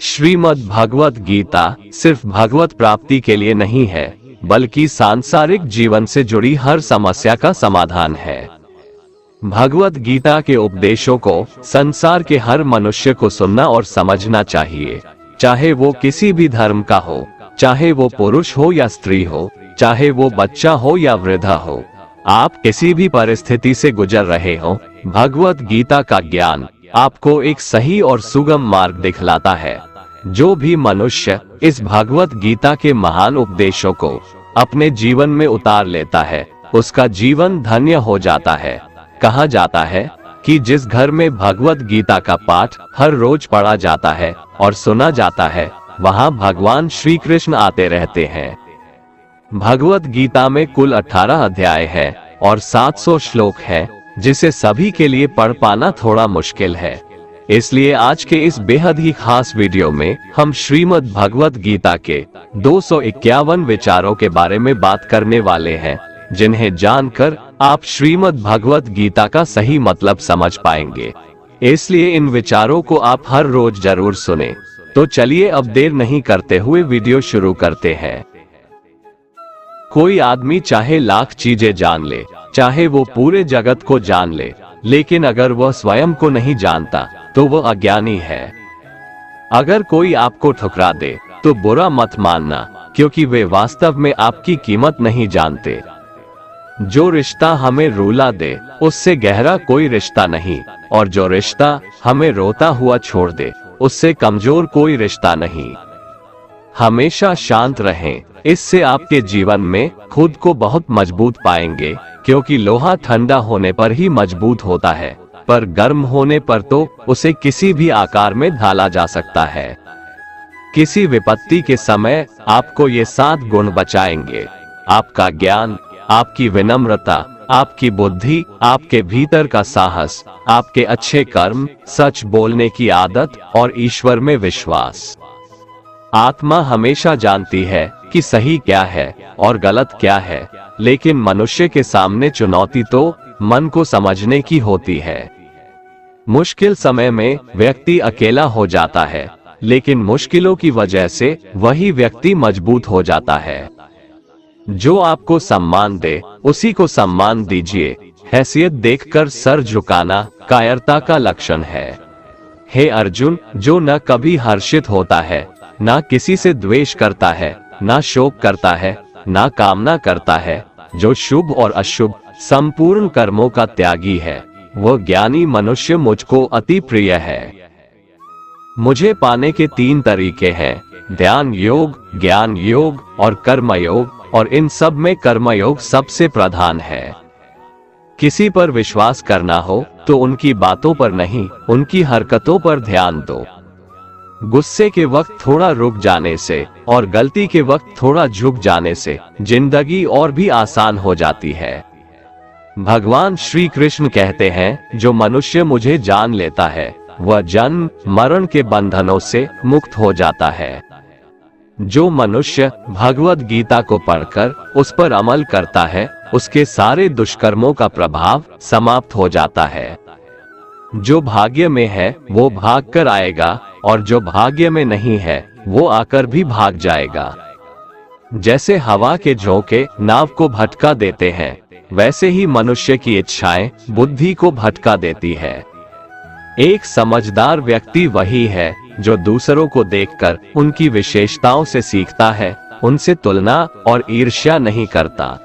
श्रीमद् भगवत गीता सिर्फ भगवत प्राप्ति के लिए नहीं है, बल्कि सांसारिक जीवन से जुड़ी हर समस्या का समाधान है। भगवत गीता के उपदेशों को संसार के हर मनुष्य को सुनना और समझना चाहिए, चाहे वो किसी भी धर्म का हो, चाहे वो पुरुष हो या स्त्री हो, चाहे वो बच्चा हो या वृद्धा हो। आप किसी भी परिस्थिति से गुजर रहे हो, भगवत गीता का ज्ञान आपको एक सही और सुगम मार्ग दिखलाता है। जो भी मनुष्य इस भगवत गीता के महान उपदेशों को अपने जीवन में उतार लेता है, उसका जीवन धन्य हो जाता है। कहा जाता है कि जिस घर में भगवत गीता का पाठ हर रोज पढ़ा जाता है और सुना जाता है, वहां भगवान श्री कृष्ण आते रहते हैं। भगवत गीता में कुल 18 अध्याय है और 700 श्लोक है, जिसे सभी के लिए पढ़ पाना थोड़ा मुश्किल है। इसलिए आज के इस बेहद ही खास वीडियो में हम श्रीमद् भगवत गीता के 251 विचारों के बारे में बात करने वाले हैं, जिन्हें जानकर आप श्रीमद् भगवत गीता का सही मतलब समझ पाएंगे। इसलिए इन विचारों को आप हर रोज जरूर सुने। तो चलिए अब देर नहीं करते हुए वीडियो शुरू करते हैं। कोई आदमी चाहे लाख चीजें जान ले, चाहे वो पूरे जगत को जान ले, लेकिन अगर वह स्वयं को नहीं जानता तो वह अज्ञानी है। अगर कोई आपको ठुकरा दे तो बुरा मत मानना, क्योंकि वे वास्तव में आपकी कीमत नहीं जानते। जो रिश्ता हमें रुला दे उससे गहरा कोई रिश्ता नहीं, और जो रिश्ता हमें रोता हुआ छोड़ दे उससे कमजोर कोई रिश्ता नहीं। हमेशा शांत रहें, इससे आपके जीवन में खुद को बहुत मजबूत पाएंगे, क्योंकि लोहा ठंडा होने पर ही मजबूत होता है, पर गर्म होने पर तो उसे किसी भी आकार में ढाला जा सकता है। किसी विपत्ति के समय आपको ये 7 गुण बचाएंगे: आपका ज्ञान, आपकी विनम्रता, आपकी बुद्धि, आपके भीतर का साहस, आपके अच्छे कर्म, सच बोलने की आदत और ईश्वर में विश्वास। आत्मा हमेशा जानती है कि सही क्या है और गलत क्या है, लेकिन मनुष्य के सामने चुनौती तो मन को समझने की होती है। मुश्किल समय में व्यक्ति अकेला हो जाता है, लेकिन मुश्किलों की वजह से वही व्यक्ति मजबूत हो जाता है। जो आपको सम्मान दे उसी को सम्मान दीजिए। हैसियत देखकर सर झुकाना कायरता का लक्षण है। हे अर्जुन, जो न कभी हर्षित होता है, ना किसी से द्वेष करता है, ना शोक करता है, ना कामना करता है, जो शुभ और अशुभ संपूर्ण कर्मों का त्यागी है, वह ज्ञानी मनुष्य मुझको अति प्रिय है। मुझे पाने के 3 तरीके हैं: ध्यान योग, ज्ञान योग और कर्म योग, और इन सब में कर्मयोग सबसे प्रधान है। किसी पर विश्वास करना हो तो उनकी बातों पर नहीं, उनकी हरकतों पर ध्यान दो। गुस्से के वक्त थोड़ा रुक जाने से और गलती के वक्त थोड़ा झुक जाने से जिंदगी और भी आसान हो जाती है। भगवान श्री कृष्ण कहते हैं, जो मनुष्य मुझे जान लेता है वह जन्म मरण के बंधनों से मुक्त हो जाता है। जो मनुष्य भगवत गीता को पढ़कर उस पर अमल करता है, उसके सारे दुष्कर्मों का प्रभाव समाप्त हो जाता है। जो भाग्य में है वो भाग कर आएगा, और जो भाग्य में नहीं है वो आकर भी भाग जाएगा। जैसे हवा के झोंके नाव को भटका देते हैं, वैसे ही मनुष्य की इच्छाएं बुद्धि को भटका देती है। एक समझदार व्यक्ति वही है जो दूसरों को देखकर उनकी विशेषताओं से सीखता है, उनसे तुलना और ईर्ष्या नहीं करता।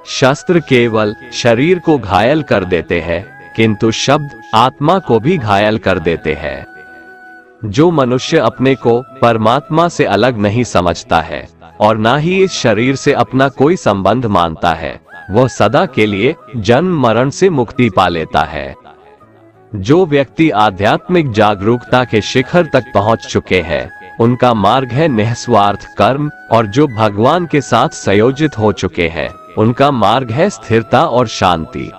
शस्त्र केवल शरीर को घायल कर देते हैं, किंतु शब्द आत्मा को भी घायल कर देते हैं। जो मनुष्य अपने को परमात्मा से अलग नहीं समझता है और ना ही इस शरीर से अपना कोई संबंध मानता है, वह सदा के लिए जन्म मरण से मुक्ति पा लेता है। जो व्यक्ति आध्यात्मिक जागरूकता के शिखर तक पहुंच चुके हैं, उनका मार्ग है निस्वार्थ कर्म, और जो भगवान के साथ संयोजित हो चुके हैं, उनका मार्ग है स्थिरता और शांति।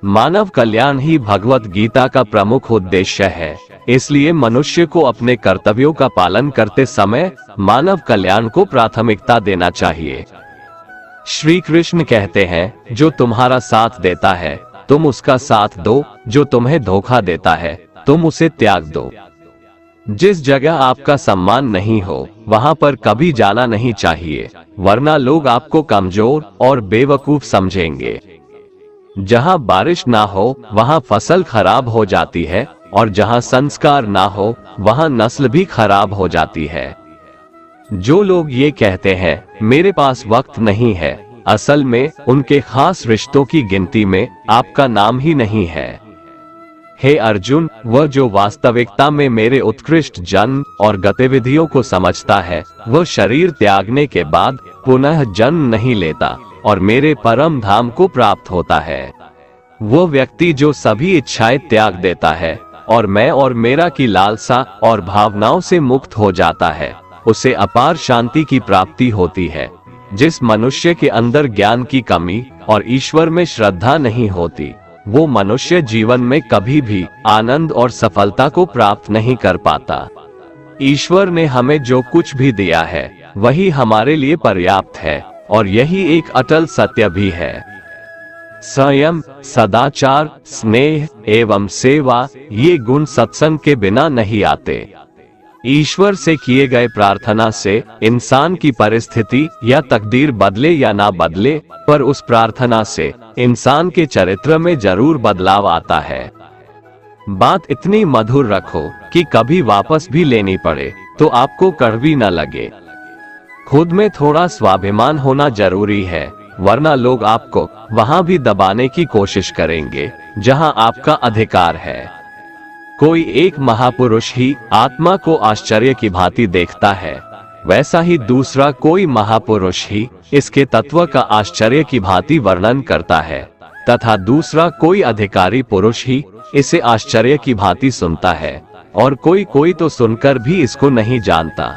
मानव कल्याण ही भगवत गीता का प्रमुख उद्देश्य है। इसलिए मनुष्य को अपने कर्तव्यों का पालन करते समय मानव कल्याण को प्राथमिकता देना चाहिए। श्री कृष्ण कहते हैं, जो तुम्हारा साथ देता है तुम उसका साथ दो, जो तुम्हें धोखा देता है तुम उसे त्याग दो। जिस जगह आपका सम्मान नहीं हो वहां पर कभी जाना नहीं चाहिए, वरना लोग आपको कमजोर और बेवकूफ समझेंगे। जहां बारिश ना हो वहां फसल खराब हो जाती है, और जहां संस्कार ना हो वहां नस्ल भी खराब हो जाती है। जो लोग ये कहते हैं मेरे पास वक्त नहीं है, असल में उनके खास रिश्तों की गिनती में आपका नाम ही नहीं है। हे अर्जुन, वह जो वास्तविकता में मेरे उत्कृष्ट जन्म और गतिविधियों को समझता है, वह शरीर त्यागने के बाद पुनः जन्म नहीं लेता और मेरे परम धाम को प्राप्त होता है। वह व्यक्ति जो सभी इच्छाएं त्याग देता है और मैं और मेरा की लालसा और भावनाओं से मुक्त हो जाता है, उसे अपार शांति की प्राप्ति होती है। जिस मनुष्य के अंदर ज्ञान की कमी और ईश्वर में श्रद्धा नहीं होती, वो मनुष्य जीवन में कभी भी आनंद और सफलता को प्राप्त नहीं कर पाता। ईश्वर ने हमें जो कुछ भी दिया है वही हमारे लिए पर्याप्त है, और यही एक अटल सत्य भी है। संयम, सदाचार, स्नेह एवं सेवा, ये गुण सत्संग के बिना नहीं आते। ईश्वर से किए गए प्रार्थना से इंसान की परिस्थिति या तकदीर बदले या ना बदले, पर उस प्रार्थना से इंसान के चरित्र में जरूर बदलाव आता है। बात इतनी मधुर रखो कि कभी वापस भी लेनी पड़े तो आपको कड़वी न लगे। खुद में थोड़ा स्वाभिमान होना जरूरी है, वरना लोग आपको वहां भी दबाने की कोशिश करेंगे जहां आपका अधिकार है। कोई एक महापुरुष ही आत्मा को आश्चर्य की भांति देखता है, वैसा ही दूसरा कोई महापुरुष ही इसके तत्व का आश्चर्य की भांति वर्णन करता है, तथा दूसरा कोई अधिकारी पुरुष ही इसे आश्चर्य की भांति सुनता है, और कोई कोई तो सुनकर भी इसको नहीं जानता।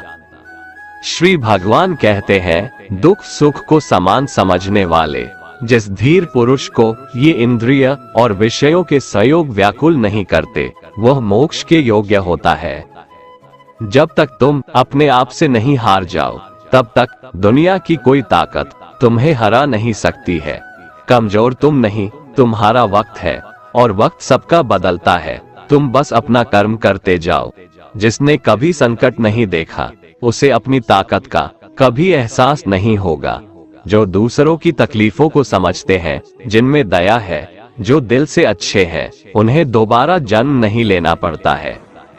श्री भगवान कहते हैं, दुख सुख को समान समझने वाले जिस धीर पुरुष को ये इंद्रिय और विषयों के संयोग व्याकुल नहीं करते, वह मोक्ष के योग्य होता है। जब तक तुम अपने आप से नहीं हार जाओ, तब तक दुनिया की कोई ताकत तुम्हें हरा नहीं सकती है। कमजोर तुम नहीं, तुम्हारा वक्त है, और वक्त सबका बदलता है। तुम बस अपना कर्म करते जाओ। जिसने कभी संकट नहीं देखा, उसे अपनी ताकत का कभी एहसास नहीं होगा। जो दूसरों की तकलीफों को समझते हैं, जिनमें दया है, जो दिल से अच्छे हैं, उन्हें दोबारा जन्म नहीं लेना पड़ता है।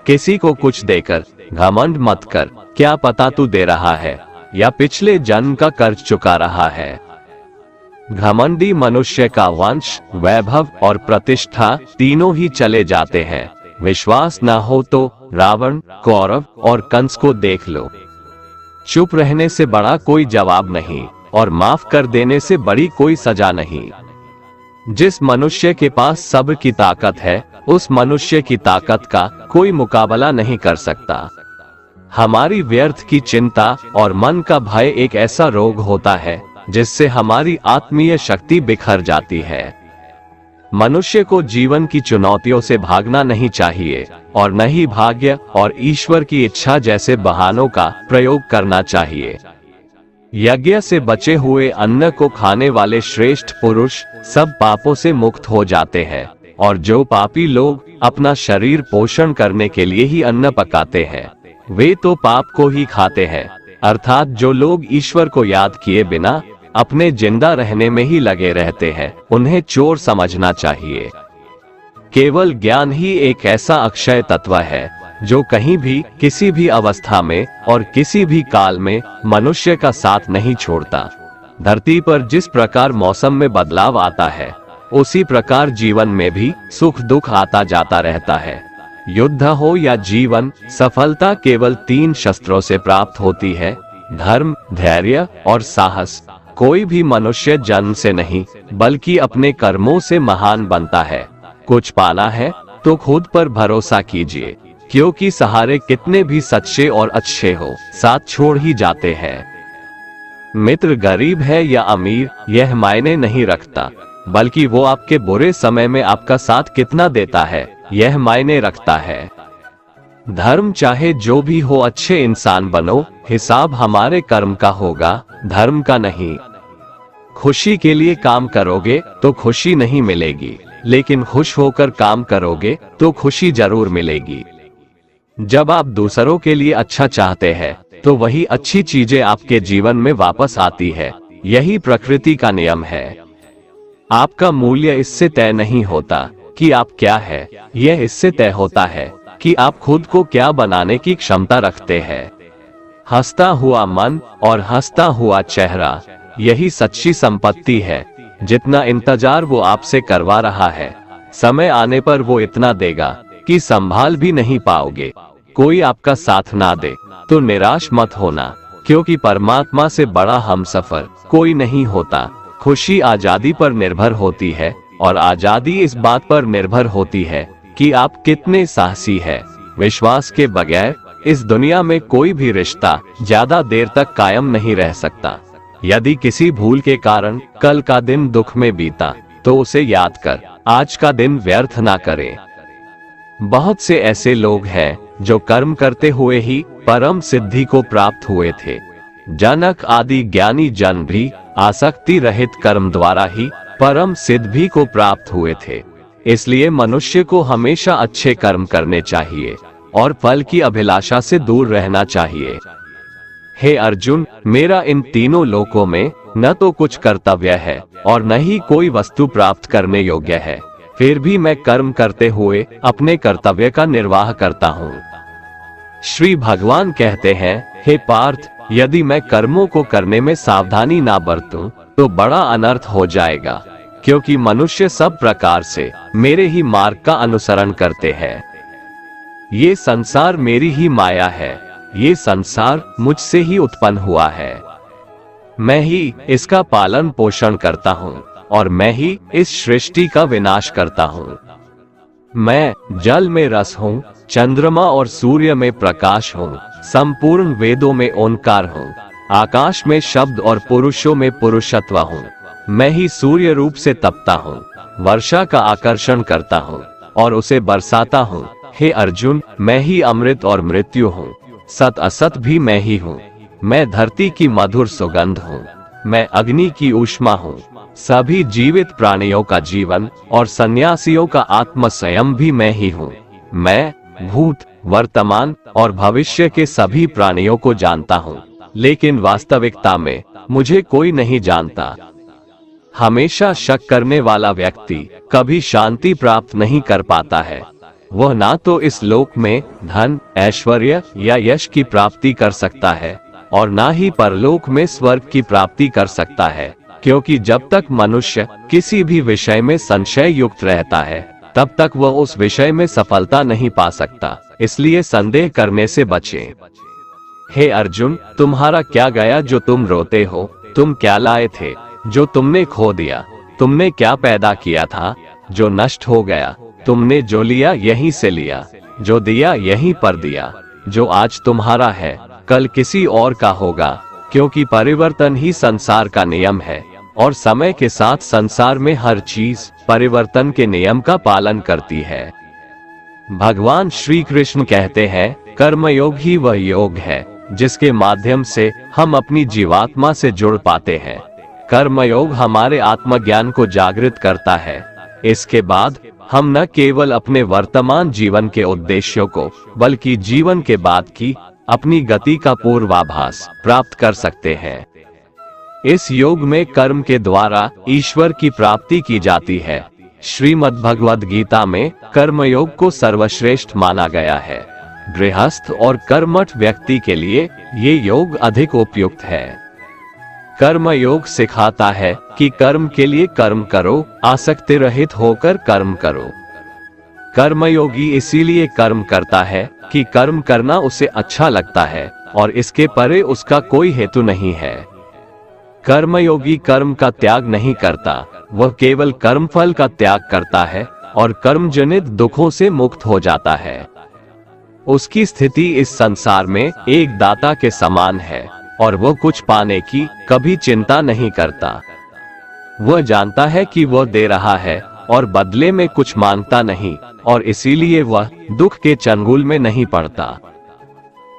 किसी को कुछ देकर घमंड मत कर, क्या पता तू दे रहा है या पिछले जन्म का कर्ज चुका रहा है। घमंडी मनुष्य का वंश, वैभव और प्रतिष्ठा तीनों ही चले जाते हैं। विश्वास न हो तो रावण, कौरव और कंस को देख लो। चुप रहने से बड़ा कोई जवाब नहीं, और माफ कर देने से बड़ी कोई सजा नहीं। जिस मनुष्य के पास सब्र की ताकत है, उस मनुष्य की ताकत का कोई मुकाबला नहीं कर सकता। हमारी व्यर्थ की चिंता और मन का भय एक ऐसा रोग होता है जिससे हमारी आत्मीय शक्ति बिखर जाती है। मनुष्य को जीवन की चुनौतियों से भागना नहीं चाहिए, और न ही भाग्य और ईश्वर की इच्छा जैसे बहानों का प्रयोग करना चाहिए। यज्ञ से बचे हुए अन्न को खाने वाले श्रेष्ठ पुरुष सब पापों से मुक्त हो जाते हैं, और जो पापी लोग अपना शरीर पोषण करने के लिए ही अन्न पकाते हैं, वे तो पाप को ही खाते हैं। अर्थात जो लोग ईश्वर को याद किए बिना अपने जिंदा रहने में ही लगे रहते हैं, उन्हें चोर समझना चाहिए। केवल ज्ञान ही एक ऐसा अक्षय तत्व है जो कहीं भी, किसी भी अवस्था में और किसी भी काल में मनुष्य का साथ नहीं छोड़ता। धरती पर जिस प्रकार मौसम में बदलाव आता है, उसी प्रकार जीवन में भी सुख दुख आता जाता रहता है। युद्ध हो या जीवन, सफलता केवल 3 शस्त्रों से प्राप्त होती है: धर्म, धैर्य और साहस। कोई भी मनुष्य जन्म से नहीं, बल्कि अपने कर्मों से महान बनता है। कुछ पाना है तो खुद पर भरोसा कीजिए, क्योंकि सहारे कितने भी सच्चे और अच्छे हो, साथ छोड़ ही जाते हैं। मित्र गरीब है या अमीर, यह मायने नहीं रखता, बल्कि वो आपके बुरे समय में आपका साथ कितना देता है, यह मायने रखता है। धर्म चाहे जो भी हो, अच्छे इंसान बनो, हिसाब हमारे कर्म का होगा, धर्म का नहीं। खुशी के लिए काम करोगे तो खुशी नहीं मिलेगी, लेकिन खुश होकर काम करोगे तो खुशी जरूर मिलेगी। जब आप दूसरों के लिए अच्छा चाहते हैं तो वही अच्छी चीजें आपके जीवन में वापस आती है। यही प्रकृति का नियम है। आपका मूल्य इससे तय नहीं होता कि आप क्या है, यह इससे तय होता है कि आप खुद को क्या बनाने की क्षमता रखते हैं। हंसता हुआ मन और हंसता हुआ चेहरा, यही सच्ची संपत्ति है। जितना इंतजार वो आपसे करवा रहा है, समय आने पर वो इतना देगा कि संभाल भी नहीं पाओगे। कोई आपका साथ ना दे तो निराश मत होना, क्योंकि परमात्मा से बड़ा हमसफर कोई नहीं होता। खुशी आजादी पर निर्भर होती है और आजादी इस बात पर निर्भर होती है कि आप कितने साहसी हैं। विश्वास के बगैर इस दुनिया में कोई भी रिश्ता ज्यादा देर तक कायम नहीं रह सकता। यदि किसी भूल के कारण कल का दिन दुख में बीता तो उसे याद कर आज का दिन व्यर्थ ना करें। बहुत से ऐसे लोग हैं जो कर्म करते हुए ही परम सिद्धि को प्राप्त हुए थे। जनक आदि ज्ञानी जन भी आसक्ति रहित कर्म द्वारा ही परम सिद्धि को प्राप्त हुए थे। इसलिए मनुष्य को हमेशा अच्छे कर्म करने चाहिए और फल की अभिलाषा से दूर रहना चाहिए। हे अर्जुन, मेरा इन तीनों लोकों में न तो कुछ कर्तव्य है और न ही कोई वस्तु प्राप्त करने योग्य है, फिर भी मैं कर्म करते हुए अपने कर्तव्य का निर्वाह करता हूँ। श्री भगवान कहते हैं, हे पार्थ, यदि मैं कर्मों को करने में सावधानी ना बरतूं तो बड़ा अनर्थ हो जाएगा, क्योंकि मनुष्य सब प्रकार से मेरे ही मार्ग का अनुसरण करते हैं। ये संसार मेरी ही माया है, ये संसार मुझसे ही उत्पन्न हुआ है। मैं ही इसका पालन पोषण करता हूँ और मैं ही इस सृष्टि का विनाश करता हूँ। मैं जल में रस हूँ, चंद्रमा और सूर्य में प्रकाश हूँ, संपूर्ण वेदों में ओंकार हूँ, आकाश में शब्द और पुरुषों में पुरुषत्व हूँ। मैं ही सूर्य रूप से तपता हूँ, वर्षा का आकर्षण करता हूँ और उसे बरसाता हूँ। हे अर्जुन, मैं ही अमृत और मृत्यु हूँ, सत असत भी मैं ही हूँ। मैं धरती की मधुर सुगंध हूँ, मैं अग्नि की ऊष्मा हूँ, सभी जीवित प्राणियों का जीवन और सन्यासियों का आत्म संयम भी मैं ही हूँ। मैं भूत, वर्तमान और भविष्य के सभी प्राणियों को जानता हूँ, लेकिन वास्तविकता में मुझे कोई नहीं जानता। हमेशा शक करने वाला व्यक्ति कभी शांति प्राप्त नहीं कर पाता है। वह ना तो इस लोक में धन, ऐश्वर्य या यश की प्राप्ति कर सकता है और ना ही परलोक में स्वर्ग की प्राप्ति कर सकता है, क्योंकि जब तक मनुष्य किसी भी विषय में संशय युक्त रहता है तब तक वह उस विषय में सफलता नहीं पा सकता। इसलिए संदेह करने से बचें। हे अर्जुन, तुम्हारा क्या गया जो तुम रोते हो? तुम क्या लाए थे जो तुमने खो दिया? तुमने क्या पैदा किया था जो नष्ट हो गया? तुमने जो लिया यहीं से लिया, जो दिया यहीं पर दिया। जो आज तुम्हारा है कल किसी और का होगा, क्योंकि परिवर्तन ही संसार का नियम है और समय के साथ संसार में हर चीज परिवर्तन के नियम का पालन करती है। भगवान श्री कृष्ण कहते हैं, कर्मयोग ही वह योग है जिसके माध्यम से हम अपनी जीवात्मा से जुड़ पाते हैं। कर्मयोग हमारे आत्मज्ञान को जागृत करता है। इसके बाद हम न केवल अपने वर्तमान जीवन के उद्देश्यों को बल्कि जीवन के बाद की अपनी गति का पूर्वाभास प्राप्त कर सकते हैं। इस योग में कर्म के द्वारा ईश्वर की प्राप्ति की जाती है। श्रीमद् भगवद गीता में कर्मयोग को सर्वश्रेष्ठ माना गया है। गृहस्थ और कर्मठ व्यक्ति के लिए ये योग अधिक उपयुक्त है। कर्म योग सिखाता है कि कर्म के लिए कर्म करो, आसक्ति रहित होकर कर्म करो। कर्मयोगी इसीलिए कर्म करता है कि कर्म करना उसे अच्छा लगता है और इसके परे उसका कोई हेतु नहीं है। कर्मयोगी कर्म का त्याग नहीं करता, वह केवल कर्मफल का त्याग करता है और कर्मजनित दुखों से मुक्त हो जाता है। उसकी स्थिति इस संसार में एक दाता के समान है और वह कुछ पाने की कभी चिंता नहीं करता। वह जानता है कि वह दे रहा है और बदले में कुछ मांगता नहीं, और इसीलिए वह दुख के चंगुल में नहीं पड़ता।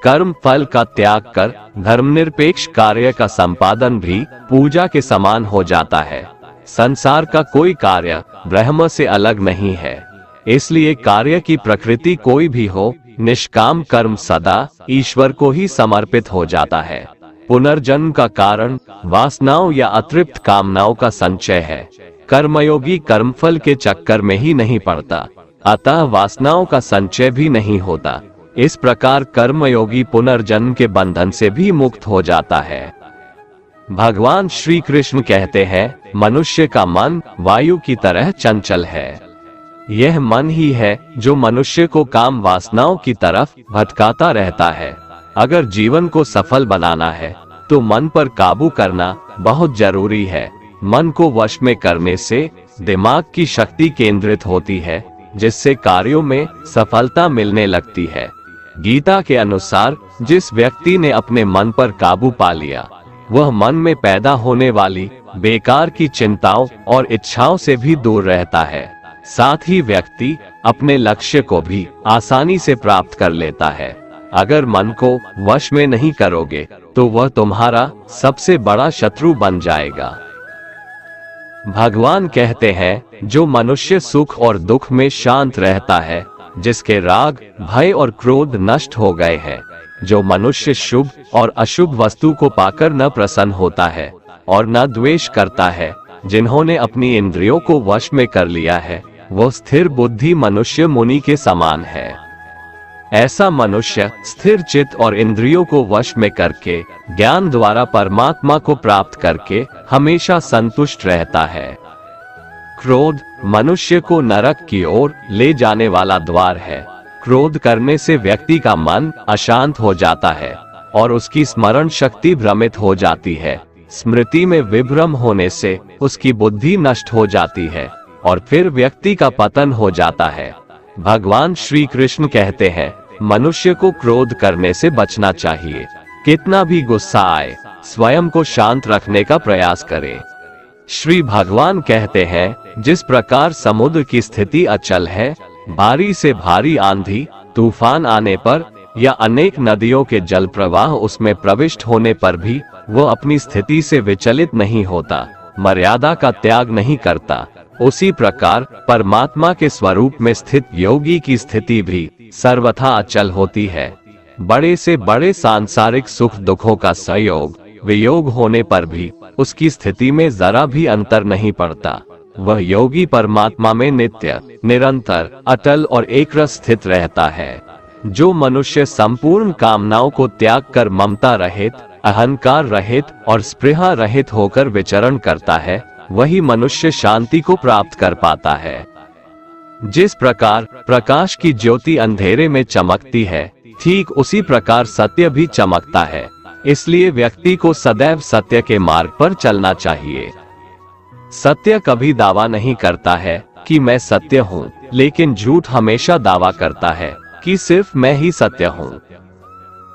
कर्म फल का त्याग कर धर्मनिरपेक्ष कार्य का संपादन भी पूजा के समान हो जाता है। संसार का कोई कार्य ब्रह्म से अलग नहीं है, इसलिए कार्य की प्रकृति कोई भी हो, निष्काम कर्म सदा ईश्वर को ही समर्पित हो जाता है। पुनर्जन्म का कारण वासनाओं या अतृप्त कामनाओं का संचय है। कर्मयोगी कर्मफल के चक्कर में ही नहीं पड़ता, अतः वासनाओं का संचय भी नहीं होता। इस प्रकार कर्मयोगी पुनर्जन्म के बंधन से भी मुक्त हो जाता है। भगवान श्री कृष्ण कहते हैं, मनुष्य का मन वायु की तरह चंचल है। यह मन ही है जो मनुष्य को काम वासनाओं की तरफ भटकाता रहता है। अगर जीवन को सफल बनाना है तो मन पर काबू करना बहुत जरूरी है। मन को वश में करने से दिमाग की शक्ति केंद्रित होती है, जिससे कार्यों में सफलता मिलने लगती है। गीता के अनुसार जिस व्यक्ति ने अपने मन पर काबू पा लिया, वह मन में पैदा होने वाली बेकार की चिंताओं और इच्छाओं से भी दूर रहता है। साथ ही व्यक्ति अपने लक्ष्य को भी आसानी से प्राप्त कर लेता है। अगर मन को वश में नहीं करोगे तो वह तुम्हारा सबसे बड़ा शत्रु बन जाएगा। भगवान कहते हैं, जो मनुष्य सुख और दुख में शांत रहता है, जिसके राग भय और क्रोध नष्ट हो गए हैं, जो मनुष्य शुभ और अशुभ वस्तु को पाकर न प्रसन्न होता है और न द्वेष करता है, जिन्होंने अपनी इंद्रियों को वश में कर लिया है, वो स्थिर बुद्धि मनुष्य मुनि के समान है। ऐसा मनुष्य स्थिर चित्त और इंद्रियों को वश में करके ज्ञान द्वारा परमात्मा को प्राप्त करके हमेशा संतुष्ट रहता है। क्रोध मनुष्य को नरक की ओर ले जाने वाला द्वार है। क्रोध करने से व्यक्ति का मन अशांत हो जाता है और उसकी स्मरण शक्ति भ्रमित हो जाती है। स्मृति में विभ्रम होने से उसकी बुद्धि नष्ट हो जाती है और फिर व्यक्ति का पतन हो जाता है। भगवान श्री कृष्ण कहते हैं, मनुष्य को क्रोध करने से बचना चाहिए। कितना भी गुस्सा आए, स्वयं को शांत रखने का प्रयास करें। श्री भगवान कहते हैं, जिस प्रकार समुद्र की स्थिति अचल है, भारी से भारी आंधी तूफान आने पर या अनेक नदियों के जल प्रवाह उसमें प्रविष्ट होने पर भी वो अपनी स्थिति से विचलित नहीं होता, मर्यादा का त्याग नहीं करता, उसी प्रकार परमात्मा के स्वरूप में स्थित योगी की स्थिति भी सर्वथा अचल होती है। बड़े से बड़े सांसारिक सुख दुखों का संयोग वियोग होने पर भी उसकी स्थिति में जरा भी अंतर नहीं पड़ता। वह योगी परमात्मा में नित्य, निरंतर, अटल और एकरस स्थित रहता है। जो मनुष्य संपूर्ण कामनाओं को त्याग कर ममता रहित, अहंकार रहित और स्पृहा रहित होकर विचरण करता है, वही मनुष्य शांति को प्राप्त कर पाता है। जिस प्रकार प्रकाश की ज्योति अंधेरे में चमकती है, ठीक उसी प्रकार सत्य भी चमकता है। इसलिए व्यक्ति को सदैव सत्य के मार्ग पर चलना चाहिए। सत्य कभी दावा नहीं करता है कि मैं सत्य हूँ, लेकिन झूठ हमेशा दावा करता है कि सिर्फ मैं ही सत्य हूँ।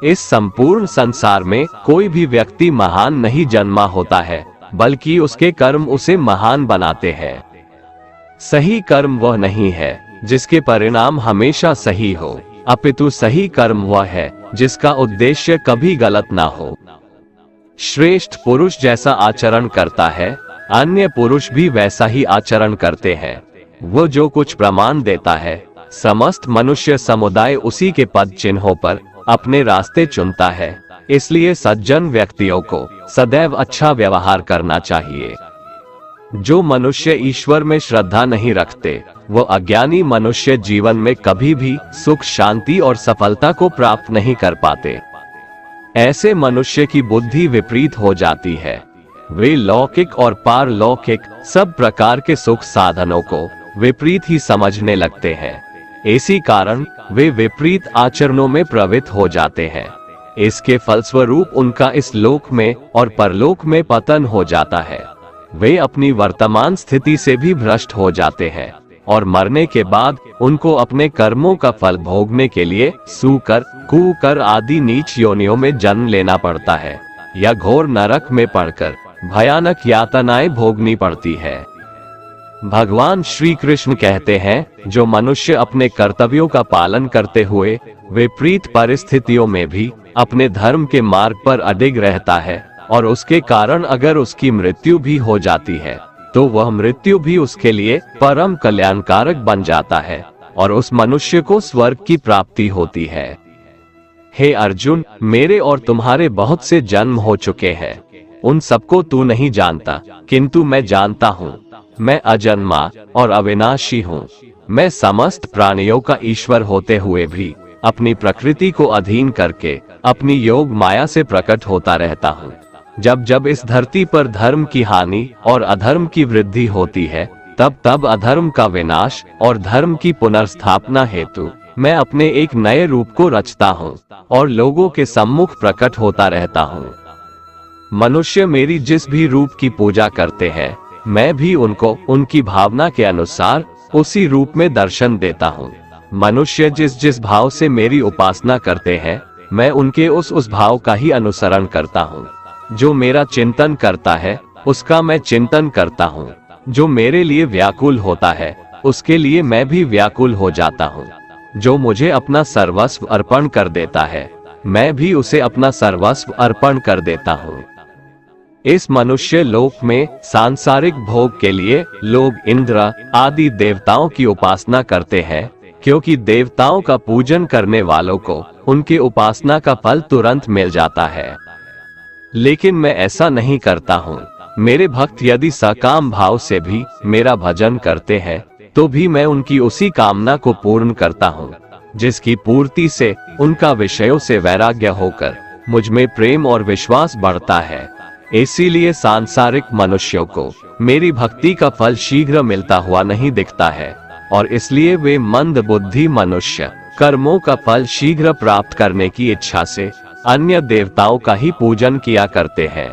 इस संपूर्ण संसार में कोई भी व्यक्ति महान नहीं जन्मा होता है, बल्कि उसके कर्म उसे महान बनाते हैं। सही कर्म वह नहीं है जिसके परिणाम हमेशा सही हो, अपितु सही कर्म वह है जिसका उद्देश्य कभी गलत ना हो। श्रेष्ठ पुरुष जैसा आचरण करता है, अन्य पुरुष भी वैसा ही आचरण करते हैं। वो जो कुछ प्रमाण देता है, समस्त मनुष्य समुदाय उसी के पद चिन्हों पर अपने रास्ते चुनता है। इसलिए सज्जन व्यक्तियों को सदैव अच्छा व्यवहार करना चाहिए। जो मनुष्य ईश्वर में श्रद्धा नहीं रखते, वो अज्ञानी मनुष्य जीवन में कभी भी सुख, शांति और सफलता को प्राप्त नहीं कर पाते। ऐसे मनुष्य की बुद्धि विपरीत हो जाती है। वे लौकिक और पारलौकिक सब प्रकार के सुख साधनों को विपरीत ही समझने लगते हैं। इसी कारण वे विपरीत आचरणों में प्रवृत्त हो जाते हैं। इसके फलस्वरूप उनका इस लोक में और परलोक में पतन हो जाता है। वे अपनी वर्तमान स्थिति से भी भ्रष्ट हो जाते हैं और मरने के बाद उनको अपने कर्मों का फल भोगने के लिए सूकर, कुकर आदि नीच योनियों में जन्म लेना पड़ता है या घोर नरक में पड़कर भयानक यातनाएं भोगनी पड़ती है। भगवान श्री कृष्ण कहते हैं, जो मनुष्य अपने कर्तव्यों का पालन करते हुए विपरीत परिस्थितियों में भी अपने धर्म के मार्ग पर अडिग रहता है और उसके कारण अगर उसकी मृत्यु भी हो जाती है, तो वह मृत्यु भी उसके लिए परम कल्याणकारक बन जाता है। और उस मनुष्य को स्वर्ग की प्राप्ति होती है। हे अर्जुन, मेरे और तुम्हारे बहुत से जन्म हो चुके हैं, उन सबको तू नहीं जानता, किंतु मैं जानता हूँ। मैं अजन्मा और अविनाशी हूँ। मैं समस्त प्राणियों का ईश्वर होते हुए भी अपनी प्रकृति को अधीन करके अपनी योग माया से प्रकट होता रहता हूँ। जब जब इस धरती पर धर्म की हानि और अधर्म की वृद्धि होती है, तब तब अधर्म का विनाश और धर्म की पुनर्स्थापना हेतु मैं अपने एक नए रूप को रचता हूँ और लोगों के सम्मुख प्रकट होता रहता हूँ। मनुष्य मेरी जिस भी रूप की पूजा करते हैं, मैं भी उनको उनकी भावना के अनुसार उसी रूप में दर्शन देता हूँ। मनुष्य जिस जिस भाव से मेरी उपासना करते हैं, मैं उनके उस भाव का ही अनुसरण करता हूँ। जो मेरा चिंतन करता है, उसका मैं चिंतन करता हूँ। जो मेरे लिए व्याकुल होता है, उसके लिए मैं भी व्याकुल हो जाता हूँ। जो मुझे अपना सर्वस्व अर्पण कर देता है, मैं भी उसे अपना सर्वस्व अर्पण कर देता हूँ। इस मनुष्य लोक में सांसारिक भोग के लिए लोग इंद्र आदि देवताओं की उपासना करते हैं, क्योंकि देवताओं का पूजन करने वालों को उनकी उपासना का फल तुरंत मिल जाता है। लेकिन मैं ऐसा नहीं करता हूँ। मेरे भक्त यदि सकाम भाव से भी मेरा भजन करते हैं, तो भी मैं उनकी उसी कामना को पूर्ण करता हूँ, जिसकी पूर्ति से उनका विषयों से वैराग्य होकर मुझ में प्रेम और विश्वास बढ़ता है। इसीलिए सांसारिक मनुष्यों को मेरी भक्ति का फल शीघ्र मिलता हुआ नहीं दिखता है, और इसलिए वे मंद बुद्धि मनुष्य कर्मों का फल शीघ्र प्राप्त करने की इच्छा से अन्य देवताओं का ही पूजन किया करते हैं।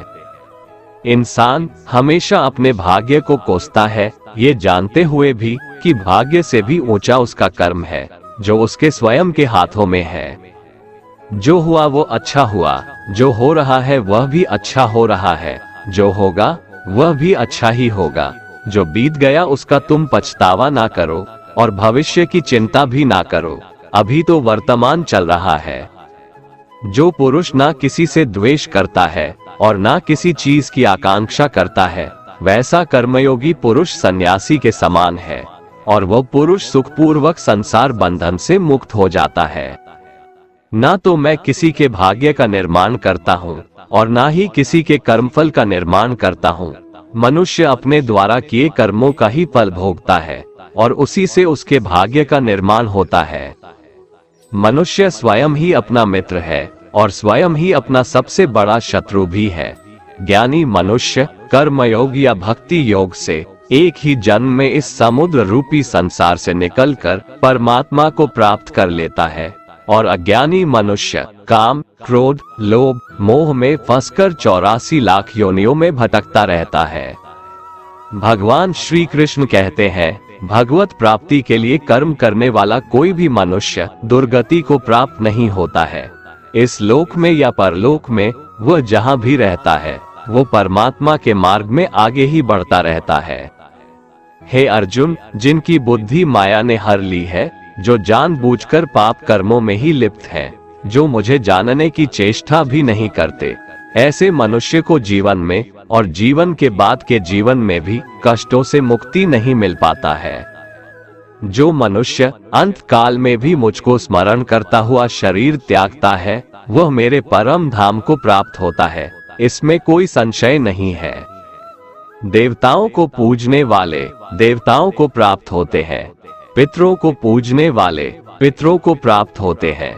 इंसान हमेशा अपने भाग्य को कोसता है, ये जानते हुए भी कि भाग्य से भी ऊंचा उसका कर्म है, जो उसके स्वयं के हाथों में है। जो हुआ वो अच्छा हुआ, जो हो रहा है वह भी अच्छा हो रहा है, जो होगा वह भी अच्छा ही होगा। जो बीत गया उसका तुम पछतावा ना करो और भविष्य की चिंता भी ना करो, अभी तो वर्तमान चल रहा है। जो पुरुष ना किसी से द्वेष करता है और ना किसी चीज की आकांक्षा करता है, वैसा कर्मयोगी पुरुष सन्यासी के समान है, और वह पुरुष सुखपूर्वक संसार बंधन से मुक्त हो जाता है। ना तो मैं किसी के भाग्य का निर्माण करता हूँ और ना ही किसी के कर्मफल का निर्माण करता हूँ। मनुष्य अपने द्वारा किए कर्मों का ही फल भोगता है और उसी से उसके भाग्य का निर्माण होता है। मनुष्य स्वयं ही अपना मित्र है और स्वयं ही अपना सबसे बड़ा शत्रु भी है। ज्ञानी मनुष्य कर्मयोग या भक्ति योग से एक ही जन्म में इस समुद्र रूपी संसार से निकलकर परमात्मा को प्राप्त कर लेता है, और अज्ञानी मनुष्य काम, क्रोध, लोभ, मोह में फंसकर 84 लाख योनियों में भटकता रहता है। भगवान श्री कृष्ण कहते हैं, भगवत प्राप्ति के लिए कर्म करने वाला कोई भी मनुष्य दुर्गति को प्राप्त नहीं होता है। इस लोक में या परलोक में वह जहाँ भी रहता है, वो परमात्मा के मार्ग में आगे ही बढ़ता रहता है। हे अर्जुन, जिनकी बुद्धि माया ने हर ली है, जो जानबूझकर पाप कर्मों में ही लिप्त हैं, जो मुझे जानने की चेष्टा भी नहीं करते, ऐसे मनुष्य को जीवन में और जीवन के बाद के जीवन में भी कष्टों से मुक्ति नहीं मिल पाता है। जो मनुष्य अंत काल में भी मुझको स्मरण करता हुआ शरीर त्यागता है, वह मेरे परम धाम को प्राप्त होता है, इसमें कोई संशय नहीं है। देवताओं को पूजने वाले देवताओं को प्राप्त होते हैं, पितरों को पूजने वाले पितरों को प्राप्त होते हैं,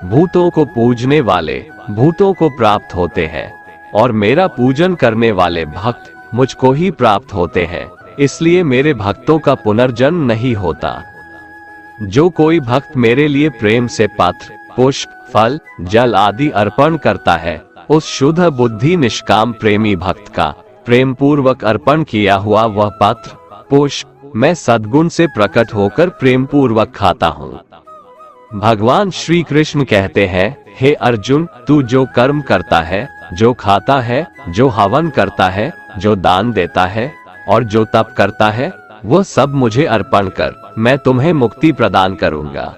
भूतों को पूजने वाले भूतों को प्राप्त होते हैं, और मेरा पूजन करने वाले भक्त मुझको ही प्राप्त होते हैं। इसलिए मेरे भक्तों का पुनर्जन्म नहीं होता। जो कोई भक्त मेरे लिए प्रेम से पत्र, पुष्प, फल, जल आदि अर्पण करता है, उस शुद्ध बुद्धि निष्काम प्रेमी भक्त का प्रेम पूर्वक अर्पण किया हुआ वह पत्र, पुष्प मैं सद्गुण से प्रकट होकर प्रेम पूर्वक खाता हूँ। भगवान श्री कृष्ण कहते हैं, हे अर्जुन, तू जो कर्म करता है, जो खाता है, जो हवन करता है, जो दान देता है और जो तप करता है, वह सब मुझे अर्पण कर, मैं तुम्हें मुक्ति प्रदान करूंगा।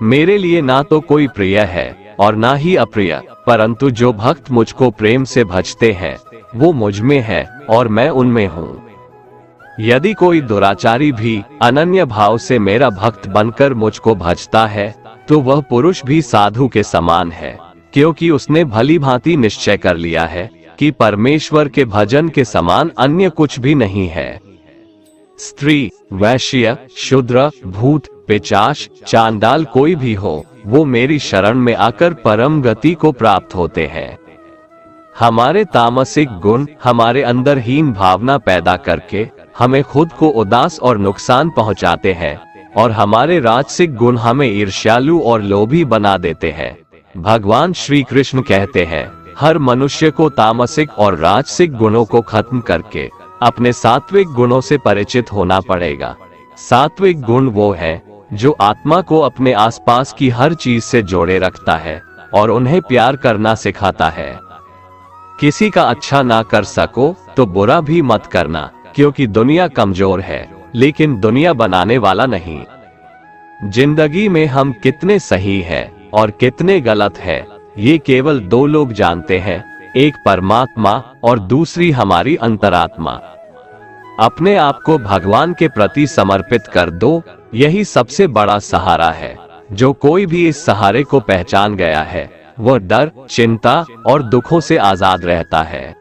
मेरे लिए ना तो कोई प्रिय है और ना ही अप्रिय, परंतु जो भक्त मुझको प्रेम से भजते हैं, वो मुझ में है और मैं उनमें हूँ। यदि कोई दुराचारी भी अनन्य भाव से मेरा भक्त बनकर मुझको भजता है, तो वह पुरुष भी साधु के समान है, क्योंकि उसने भली भांति निश्चय कर लिया है कि परमेश्वर के भजन के समान अन्य कुछ भी नहीं है। स्त्री, वैश्य, शूद्र, भूत, पिशाच, चांडाल कोई भी हो, वो मेरी शरण में आकर परम गति को प्राप्त होते हैं। हमारे तामसिक गुण हमारे अंदर हीन भावना पैदा करके हमें खुद को उदास और नुकसान पहुंचाते हैं, और हमारे राजसिक गुण हमें ईर्ष्यालु और लोभी बना देते हैं। भगवान श्री कृष्ण कहते हैं, हर मनुष्य को तामसिक और राजसिक गुणों को खत्म करके अपने सात्विक गुणों से परिचित होना पड़ेगा। सात्विक गुण वो है जो आत्मा को अपने आसपास की हर चीज से जोड़े रखता है और उन्हें प्यार करना सिखाता है। किसी का अच्छा ना कर सको तो बुरा भी मत करना, क्योंकि दुनिया कमजोर है, लेकिन दुनिया बनाने वाला नहीं। जिंदगी में हम कितने सही हैं और कितने गलत हैं, ये केवल दो लोग जानते हैं, एक परमात्मा और दूसरी हमारी अंतरात्मा। अपने आप को भगवान के प्रति समर्पित कर दो, यही सबसे बड़ा सहारा है। जो कोई भी इस सहारे को पहचान गया है, वह डर, चिंता और दुखों से आजाद रहता है।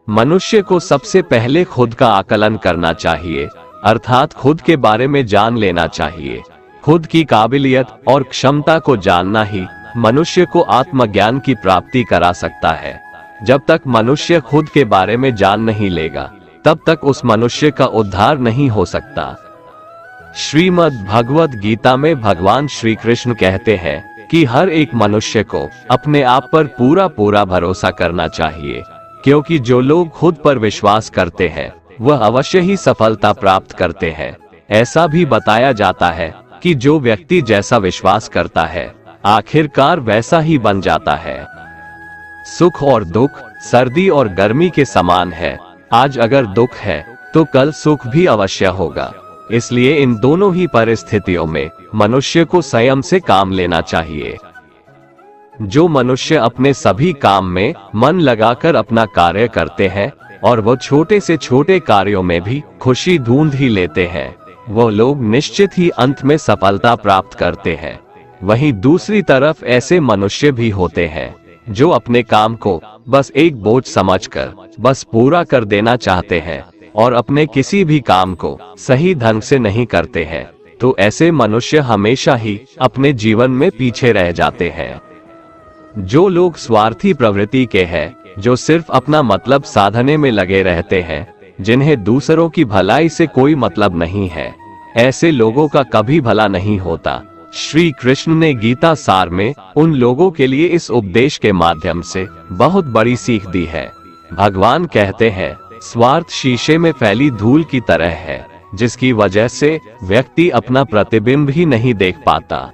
मनुष्य को सबसे पहले खुद का आकलन करना चाहिए, अर्थात खुद के बारे में जान लेना चाहिए। खुद की काबिलियत और क्षमता को जानना ही मनुष्य को आत्मज्ञान की प्राप्ति करा सकता है। जब तक मनुष्य खुद के बारे में जान नहीं लेगा, तब तक उस मनुष्य का उद्धार नहीं हो सकता। श्रीमद् भगवद गीता में भगवान श्री कृष्ण कहते हैं कि हर एक मनुष्य को अपने आप पर पूरा पूरा भरोसा करना चाहिए, क्योंकि जो लोग खुद पर विश्वास करते हैं वह अवश्य ही सफलता प्राप्त करते हैं। ऐसा भी बताया जाता है कि जो व्यक्ति जैसा विश्वास करता है, आखिरकार वैसा ही बन जाता है। सुख और दुख सर्दी और गर्मी के समान है। आज अगर दुख है तो कल सुख भी अवश्य होगा। इसलिए इन दोनों ही परिस्थितियों में मनुष्य को संयम से काम लेना चाहिए। जो मनुष्य अपने सभी काम में मन लगाकर अपना कार्य करते हैं और वो छोटे से छोटे कार्यों में भी खुशी ढूंढ ही लेते हैं, वो लोग निश्चित ही अंत में सफलता प्राप्त करते हैं। वहीं दूसरी तरफ ऐसे मनुष्य भी होते हैं जो अपने काम को बस एक बोझ समझकर बस पूरा कर देना चाहते हैं और अपने किसी भी काम को सही ढंग से नहीं करते हैं। तो ऐसे मनुष्य हमेशा ही अपने जीवन में पीछे रह जाते हैं। जो लोग स्वार्थी प्रवृत्ति के हैं, जो सिर्फ अपना मतलब साधने में लगे रहते हैं, जिन्हें दूसरों की भलाई से कोई मतलब नहीं है, ऐसे लोगों का कभी भला नहीं होता। श्री कृष्ण ने गीता सार में उन लोगों के लिए इस उपदेश के माध्यम से बहुत बड़ी सीख दी है। भगवान कहते हैं, स्वार्थ शीशे में फैली धूल की तरह है, जिसकी वजह से व्यक्ति अपना प्रतिबिंब ही नहीं देख पाता।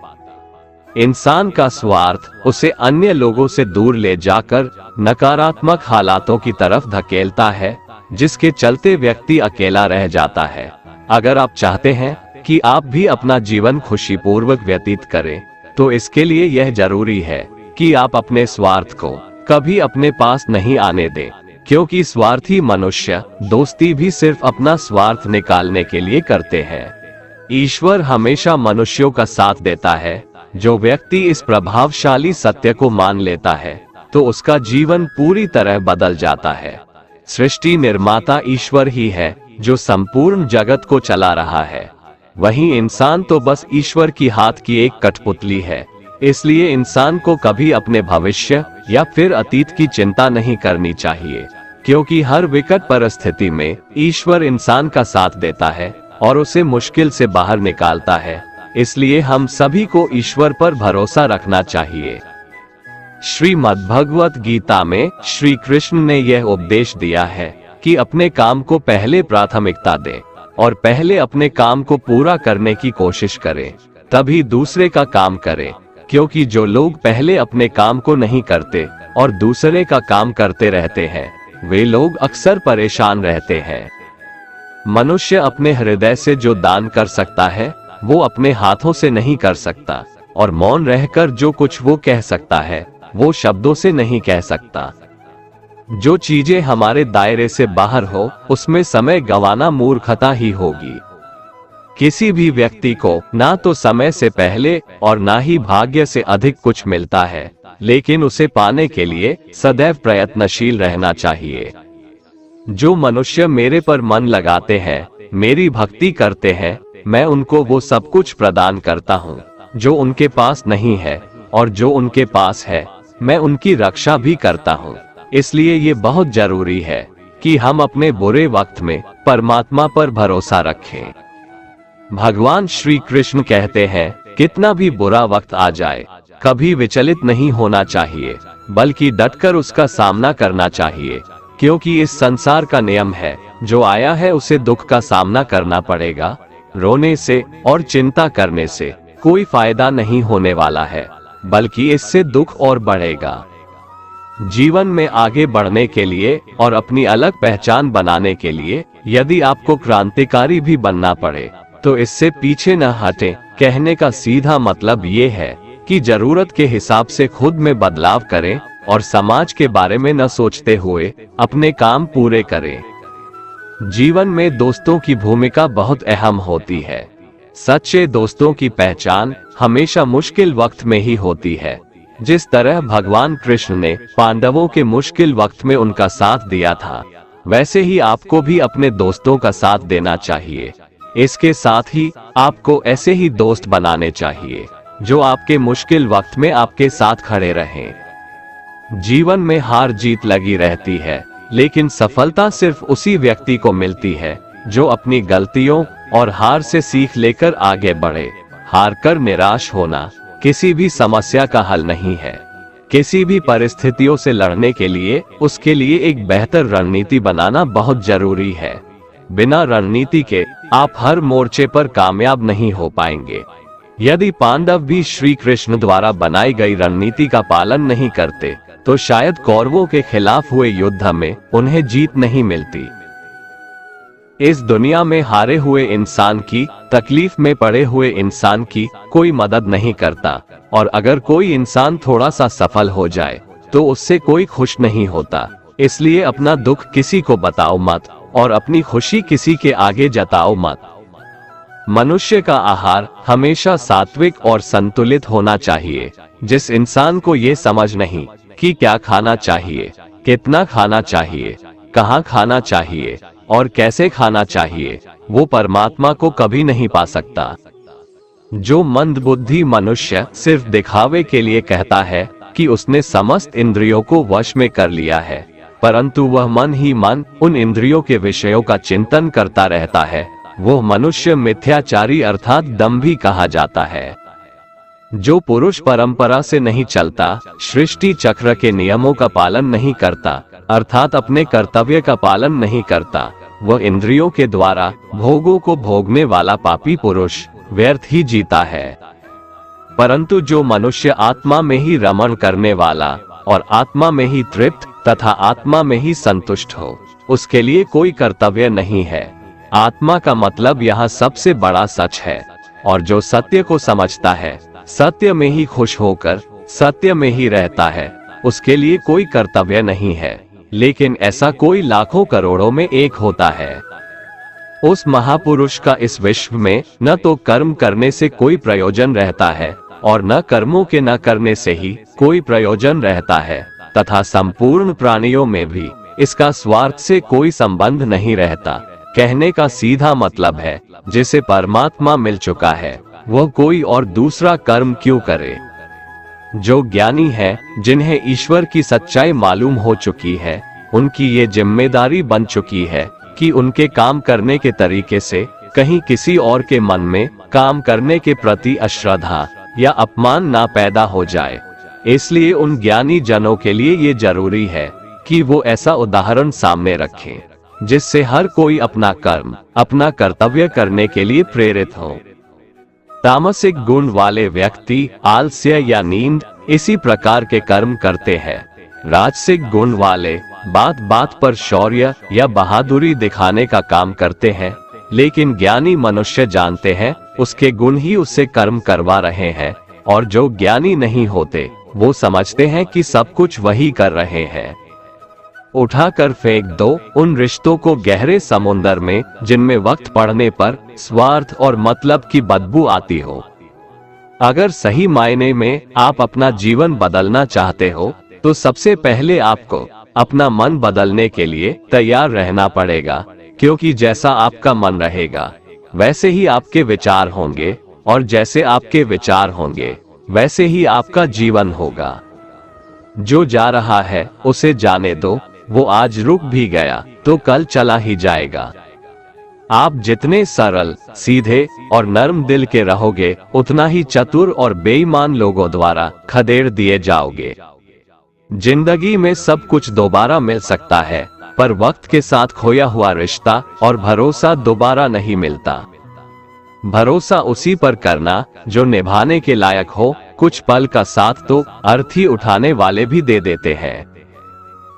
इंसान का स्वार्थ उसे अन्य लोगों से दूर ले जाकर नकारात्मक हालातों की तरफ धकेलता है, जिसके चलते व्यक्ति अकेला रह जाता है। अगर आप चाहते हैं कि आप भी अपना जीवन खुशीपूर्वक व्यतीत करें, तो इसके लिए यह जरूरी है कि आप अपने स्वार्थ को कभी अपने पास नहीं आने दें, क्योंकि स्वार्थी मनुष्य दोस्ती भी सिर्फ अपना स्वार्थ निकालने के लिए करते हैं। ईश्वर हमेशा मनुष्यों का साथ देता है। जो व्यक्ति इस प्रभावशाली सत्य को मान लेता है, तो उसका जीवन पूरी तरह बदल जाता है। सृष्टि निर्माता ईश्वर ही है जो संपूर्ण जगत को चला रहा है। वहीं इंसान तो बस ईश्वर की हाथ की एक कठपुतली है। इसलिए इंसान को कभी अपने भविष्य या फिर अतीत की चिंता नहीं करनी चाहिए, क्योंकि हर विकट परिस्थिति में ईश्वर इंसान का साथ देता है और उसे मुश्किल से बाहर निकालता है। इसलिए हम सभी को ईश्वर पर भरोसा रखना चाहिए। श्रीमद् भगवत गीता में श्री कृष्ण ने यह उपदेश दिया है कि अपने काम को पहले प्राथमिकता दें और पहले अपने काम को पूरा करने की कोशिश करें, तभी दूसरे का काम करें। क्योंकि जो लोग पहले अपने काम को नहीं करते और दूसरे का काम करते रहते हैं, वे लोग अक्सर परेशान रहते हैं। मनुष्य अपने हृदय से जो दान कर सकता है, वो अपने हाथों से नहीं कर सकता, और मौन रहकर जो कुछ वो कह सकता है, वो शब्दों से नहीं कह सकता। जो चीजें हमारे दायरे से बाहर हो उसमें समय गंवाना मूर्खता ही होगी। किसी भी व्यक्ति को ना तो समय से पहले और ना ही भाग्य से अधिक कुछ मिलता है, लेकिन उसे पाने के लिए सदैव प्रयत्नशील रहना चाहिए। जो मनुष्य मेरे पर मन लगाते हैं, मेरी भक्ति करते हैं, मैं उनको वो सब कुछ प्रदान करता हूँ जो उनके पास नहीं है, और जो उनके पास है मैं उनकी रक्षा भी करता हूँ। इसलिए ये बहुत जरूरी है कि हम अपने बुरे वक्त में परमात्मा पर भरोसा रखें। भगवान श्री कृष्ण कहते हैं, कितना भी बुरा वक्त आ जाए कभी विचलित नहीं होना चाहिए, बल्कि डटकर उसका सामना करना चाहिए, क्योंकि इस संसार का नियम है, जो आया है उसे दुख का सामना करना पड़ेगा। रोने से और चिंता करने से कोई फायदा नहीं होने वाला है, बल्कि इससे दुख और बढ़ेगा। जीवन में आगे बढ़ने के लिए और अपनी अलग पहचान बनाने के लिए यदि आपको क्रांतिकारी भी बनना पड़े तो इससे पीछे न हटें। कहने का सीधा मतलब ये है कि जरूरत के हिसाब से खुद में बदलाव करें और समाज के बारे में न सोचते हुए अपने काम पूरे करें। जीवन में दोस्तों की भूमिका बहुत अहम होती है। सच्चे दोस्तों की पहचान हमेशा मुश्किल वक्त में ही होती है। जिस तरह भगवान कृष्ण ने पांडवों के मुश्किल वक्त में उनका साथ दिया था, वैसे ही आपको भी अपने दोस्तों का साथ देना चाहिए। इसके साथ ही आपको ऐसे ही दोस्त बनाने चाहिए जो आपके मुश्किल वक्त में आपके साथ खड़े रहें। जीवन में हार जीत लगी रहती है, लेकिन सफलता सिर्फ उसी व्यक्ति को मिलती है जो अपनी गलतियों और हार से सीख लेकर आगे बढ़े। हार कर निराश होना किसी भी समस्या का हल नहीं है। किसी भी परिस्थितियों से लड़ने के लिए उसके लिए एक बेहतर रणनीति बनाना बहुत जरूरी है। बिना रणनीति के आप हर मोर्चे पर कामयाब नहीं हो पाएंगे। यदि पांडव भी श्री कृष्ण द्वारा बनाई गई रणनीति का पालन नहीं करते तो शायद कौरवों के खिलाफ हुए युद्ध में उन्हें जीत नहीं मिलती। इस दुनिया में हारे हुए इंसान की, तकलीफ में पड़े हुए इंसान की कोई मदद नहीं करता, और अगर कोई इंसान थोड़ा सा सफल हो जाए तो उससे कोई खुश नहीं होता। इसलिए अपना दुख किसी को बताओ मत और अपनी खुशी किसी के आगे जताओ मत। मनुष्य का आहार हमेशा सात्विक और संतुलित होना चाहिए। जिस इंसान को ये समझ नहीं कि क्या खाना चाहिए, कितना खाना चाहिए, कहाँ खाना चाहिए और कैसे खाना चाहिए, वो परमात्मा को कभी नहीं पा सकता। जो मंदबुद्धि मनुष्य सिर्फ दिखावे के लिए कहता है कि उसने समस्त इंद्रियों को वश में कर लिया है, परंतु वह मन ही मन उन इंद्रियों के विषयों का चिंतन करता रहता है, वो मनुष्य मिथ्याचारी अर्थात दंभी कहा जाता है। जो पुरुष परंपरा से नहीं चलता, सृष्टि चक्र के नियमों का पालन नहीं करता, अर्थात अपने कर्तव्य का पालन नहीं करता, वह इंद्रियों के द्वारा भोगों को भोगने वाला पापी पुरुष व्यर्थ ही जीता है। परंतु जो मनुष्य आत्मा में ही रमण करने वाला और आत्मा में ही तृप्त तथा आत्मा में ही संतुष्ट हो, उसके लिए कोई कर्तव्य नहीं है। आत्मा का मतलब यहाँ सबसे बड़ा सच है, और जो सत्य को समझता है, सत्य में ही खुश होकर सत्य में ही रहता है, उसके लिए कोई कर्तव्य नहीं है। लेकिन ऐसा कोई लाखों करोड़ों में एक होता है। उस महापुरुष का इस विश्व में न तो कर्म करने से कोई प्रयोजन रहता है और न कर्मों के न करने से ही कोई प्रयोजन रहता है, तथा संपूर्ण प्राणियों में भी इसका स्वार्थ से कोई संबंध नहीं रहता। कहने का सीधा मतलब है, जिसे परमात्मा मिल चुका है वह कोई और दूसरा कर्म क्यों करे। जो ज्ञानी है, जिन्हें ईश्वर की सच्चाई मालूम हो चुकी है, उनकी ये जिम्मेदारी बन चुकी है कि उनके काम करने के तरीके से कहीं किसी और के मन में काम करने के प्रति अश्रद्धा या अपमान ना पैदा हो जाए। इसलिए उन ज्ञानी जनों के लिए ये जरूरी है कि वो ऐसा उदाहरण सामने रखें जिससे हर कोई अपना कर्म, अपना कर्तव्य करने के लिए प्रेरित हो। तामसिक गुण वाले व्यक्ति आलस्य या नींद इसी प्रकार के कर्म करते हैं। राजसिक गुण वाले बात बात पर शौर्य या बहादुरी दिखाने का काम करते हैं, लेकिन ज्ञानी मनुष्य जानते हैं उसके गुण ही उससे कर्म करवा रहे हैं, और जो ज्ञानी नहीं होते वो समझते हैं कि सब कुछ वही कर रहे हैं। उठाकर फेंक दो उन रिश्तों को गहरे समुंदर में जिनमें वक्त पड़ने पर स्वार्थ और मतलब की बदबू आती हो। अगर सही मायने में आप अपना जीवन बदलना चाहते हो तो सबसे पहले आपको अपना मन बदलने के लिए तैयार रहना पड़ेगा, क्योंकि जैसा आपका मन रहेगा वैसे ही आपके विचार होंगे, और जैसे आपके विचार होंगे वैसे ही आपका जीवन होगा। जो जा रहा है उसे जाने दो, वो आज रुक भी गया तो कल चला ही जाएगा। आप जितने सरल, सीधे और नर्म दिल के रहोगे उतना ही चतुर और बेईमान लोगों द्वारा खदेड़ दिए जाओगे। जिंदगी में सब कुछ दोबारा मिल सकता है, पर वक्त के साथ खोया हुआ रिश्ता और भरोसा दोबारा नहीं मिलता। भरोसा उसी पर करना जो निभाने के लायक हो। कुछ पल का साथ तो अर्थी उठाने वाले भी दे देते हैं।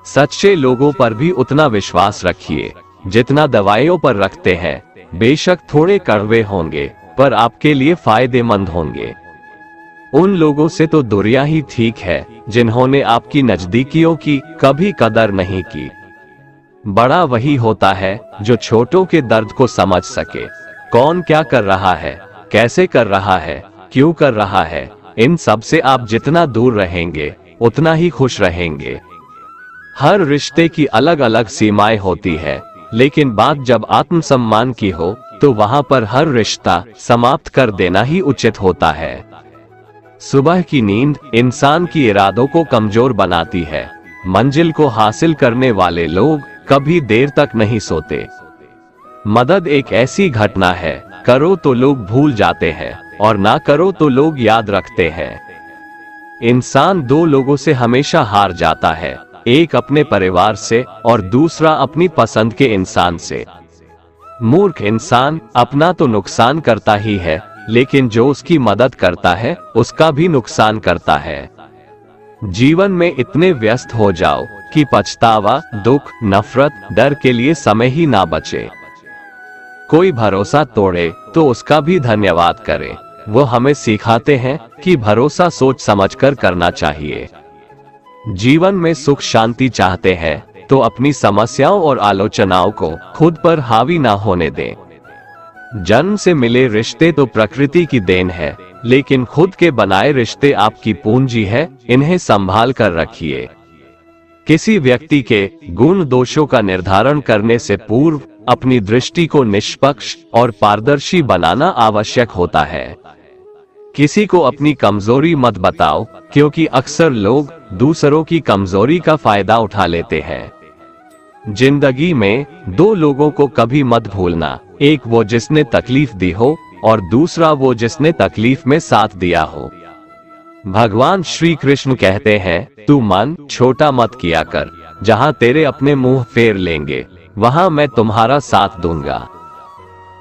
सच्चे लोगों पर भी उतना विश्वास रखिए जितना दवाइयों पर रखते हैं। बेशक थोड़े कड़वे होंगे पर आपके लिए फायदेमंद होंगे। उन लोगों से तो दूरियां ही ठीक है जिन्होंने आपकी नजदीकियों की कभी कदर नहीं की। बड़ा वही होता है जो छोटों के दर्द को समझ सके। कौन क्या कर रहा है, कैसे कर रहा है, क्यों कर रहा है, इन सब से आप जितना दूर रहेंगे उतना ही खुश रहेंगे। हर रिश्ते की अलग अलग सीमाएं होती है, लेकिन बात जब आत्मसम्मान की हो तो वहां पर हर रिश्ता समाप्त कर देना ही उचित होता है। सुबह की नींद इंसान की इरादों को कमजोर बनाती है। मंजिल को हासिल करने वाले लोग कभी देर तक नहीं सोते। मदद एक ऐसी घटना है, करो तो लोग भूल जाते हैं और ना करो तो लोग याद रखते हैं। इंसान दो लोगों से हमेशा हार जाता है, एक अपने परिवार से और दूसरा अपनी पसंद के इंसान से। मूर्ख इंसान अपना तो नुकसान करता ही है, लेकिन जो उसकी मदद करता है उसका भी नुकसान करता है। जीवन में इतने व्यस्त हो जाओ कि पछतावा, दुख, नफरत, डर के लिए समय ही ना बचे। कोई भरोसा तोड़े तो उसका भी धन्यवाद करे। वो हमें सिखाते हैं कि भरोसा सोच समझकर करना चाहिए। जीवन में सुख शांति चाहते हैं तो अपनी समस्याओं और आलोचनाओं को खुद पर हावी ना होने दें। जन्म से मिले रिश्ते तो प्रकृति की देन है, लेकिन खुद के बनाए रिश्ते आपकी पूंजी है, इन्हें संभाल कर रखिए। किसी व्यक्ति के गुण दोषों का निर्धारण करने से पूर्व अपनी दृष्टि को निष्पक्ष और पारदर्शी बनाना आवश्यक होता है। किसी को अपनी कमजोरी मत बताओ, क्योंकि अक्सर लोग दूसरों की कमजोरी का फायदा उठा लेते हैं। जिंदगी में दो लोगों को कभी मत भूलना, एक वो जिसने तकलीफ दी हो और दूसरा वो जिसने तकलीफ में साथ दिया हो। भगवान श्री कृष्ण कहते हैं, तू मन छोटा मत किया कर, जहां तेरे अपने मुंह फेर लेंगे वहां मैं तुम्हारा साथ दूंगा।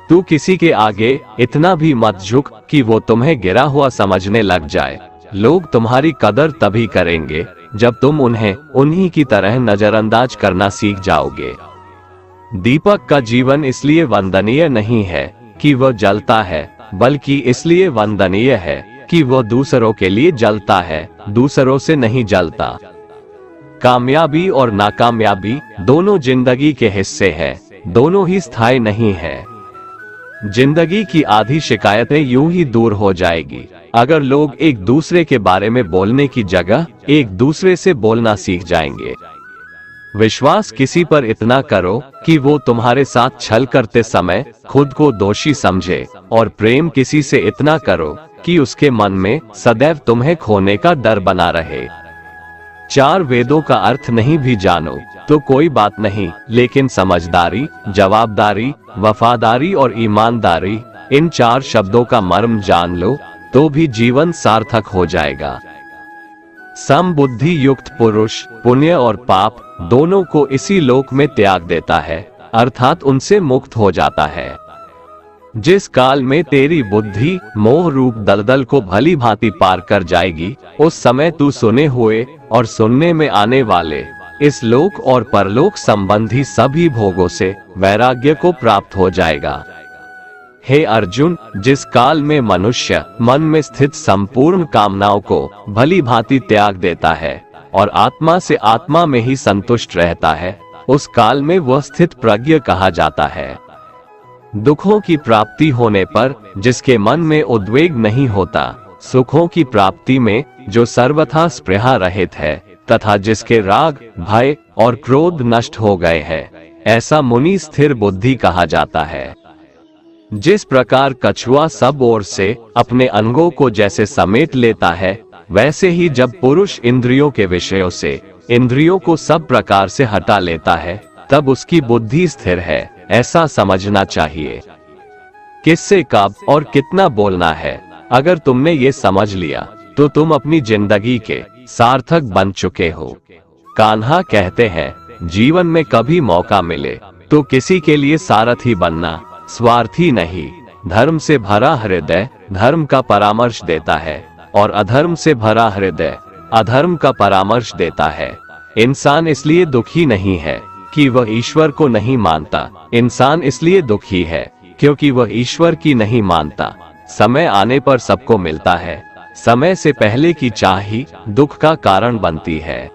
तू किसी के आगे इतना भी मत झुक कि वो तुम्हें गिरा हुआ समझने लग जाए। लोग तुम्हारी कदर तभी करेंगे जब तुम उन्हें उन्हीं की तरह नजरअंदाज करना सीख जाओगे। दीपक का जीवन इसलिए वंदनीय नहीं है कि वह जलता है, बल्कि इसलिए वंदनीय है कि वह दूसरों के लिए जलता है, दूसरों से नहीं जलता। कामयाबी और नाकामयाबी दोनों जिंदगी के हिस्से हैं, दोनों ही स्थायी नहीं है। जिंदगी की आधी शिकायतें यूं ही दूर हो जाएगी अगर लोग एक दूसरे के बारे में बोलने की जगह एक दूसरे से बोलना सीख जाएंगे। विश्वास किसी पर इतना करो कि वो तुम्हारे साथ छल करते समय खुद को दोषी समझे, और प्रेम किसी से इतना करो कि उसके मन में सदैव तुम्हें खोने का डर बना रहे। चार वेदों का अर्थ नहीं भी जानो तो कोई बात नहीं, लेकिन समझदारी, जवाबदारी, वफादारी और ईमानदारी, इन चार शब्दों का मर्म जान लो तो भी जीवन सार्थक हो जाएगा। समबुद्धि युक्त पुरुष पुण्य और पाप दोनों को इसी लोक में त्याग देता है, अर्थात उनसे मुक्त हो जाता है। जिस काल में तेरी बुद्धि मोह रूप दलदल को भली भांति पार कर जाएगी, उस समय तू सुने हुए और सुनने में आने वाले इस लोक और परलोक संबंधी सभी भोगों से वैराग्य को प्राप्त हो जाएगा। हे अर्जुन, जिस काल में मनुष्य मन में स्थित संपूर्ण कामनाओं को भली भांति त्याग देता है, और आत्मा से आत्मा में ही संतुष्ट रहता है, उस काल में वह स्थित प्रज्ञ कहा जाता है। दुखों की प्राप्ति होने पर जिसके मन में उद्वेग नहीं होता, सुखों की प्राप्ति में जो सर्वथा स्पृहा रहित है, तथा जिसके राग, भय और क्रोध नष्ट हो गए हैं, ऐसा मुनि स्थिर बुद्धि कहा जाता है। जिस प्रकार कछुआ सब ओर से अपने अंगों को जैसे समेट लेता है, वैसे ही जब पुरुष इंद्रियों के विषयों से इंद्रियों को सब प्रकार से हटा लेता है, तब उसकी बुद्धि स्थिर है, ऐसा समझना चाहिए। किससे कब और कितना बोलना है, अगर तुमने ये समझ लिया तो तुम अपनी जिंदगी के सार्थक बन चुके हो। कान्हा कहते हैं, जीवन में कभी मौका मिले तो किसी के लिए सारथी बनना, स्वार्थी नहीं। धर्म से भरा हृदय धर्म का परामर्श देता है, और अधर्म से भरा हृदय अधर्म का परामर्श देता है। इंसान इसलिए दुखी नहीं है कि वह ईश्वर को नहीं मानता, इंसान इसलिए दुखी है क्योंकि वह ईश्वर की नहीं मानता। समय आने पर सबको मिलता है, समय से पहले की चाह ही दुख का कारण बनती है।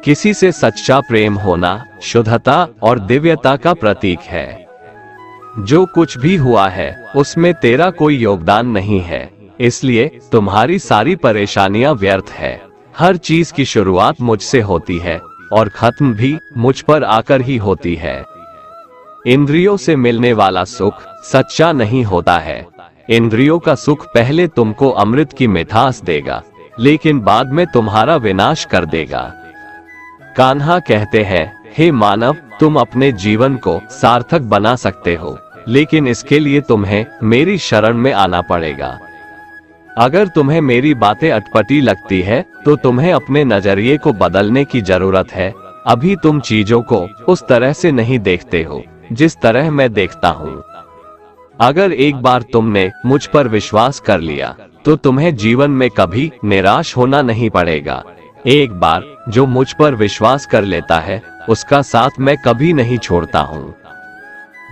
किसी से सच्चा प्रेम होना शुद्धता और दिव्यता का प्रतीक है। जो कुछ भी हुआ है उसमें तेरा कोई योगदान नहीं है, इसलिए तुम्हारी सारी परेशानियां व्यर्थ है। हर चीज की शुरुआत मुझसे होती है और खत्म भी मुझ पर आकर ही होती है। इंद्रियों से मिलने वाला सुख सच्चा नहीं होता है। इंद्रियों का सुख पहले तुमको अमृत की मिठास देगा, लेकिन बाद में तुम्हारा विनाश कर देगा। कान्हा कहते हैं, हे मानव, तुम अपने जीवन को सार्थक बना सकते हो, लेकिन इसके लिए तुम्हें मेरी शरण में आना पड़ेगा। अगर तुम्हें मेरी बातें अटपटी लगती है तो तुम्हें अपने नजरिए को बदलने की जरूरत है। अभी तुम चीजों को उस तरह से नहीं देखते हो जिस तरह मैं देखता हूँ। अगर एक बार तुमने मुझ पर विश्वास कर लिया तो तुम्हें जीवन में कभी निराश होना नहीं पड़ेगा। एक बार जो मुझ पर विश्वास कर लेता है उसका साथ मैं कभी नहीं छोड़ता हूँ।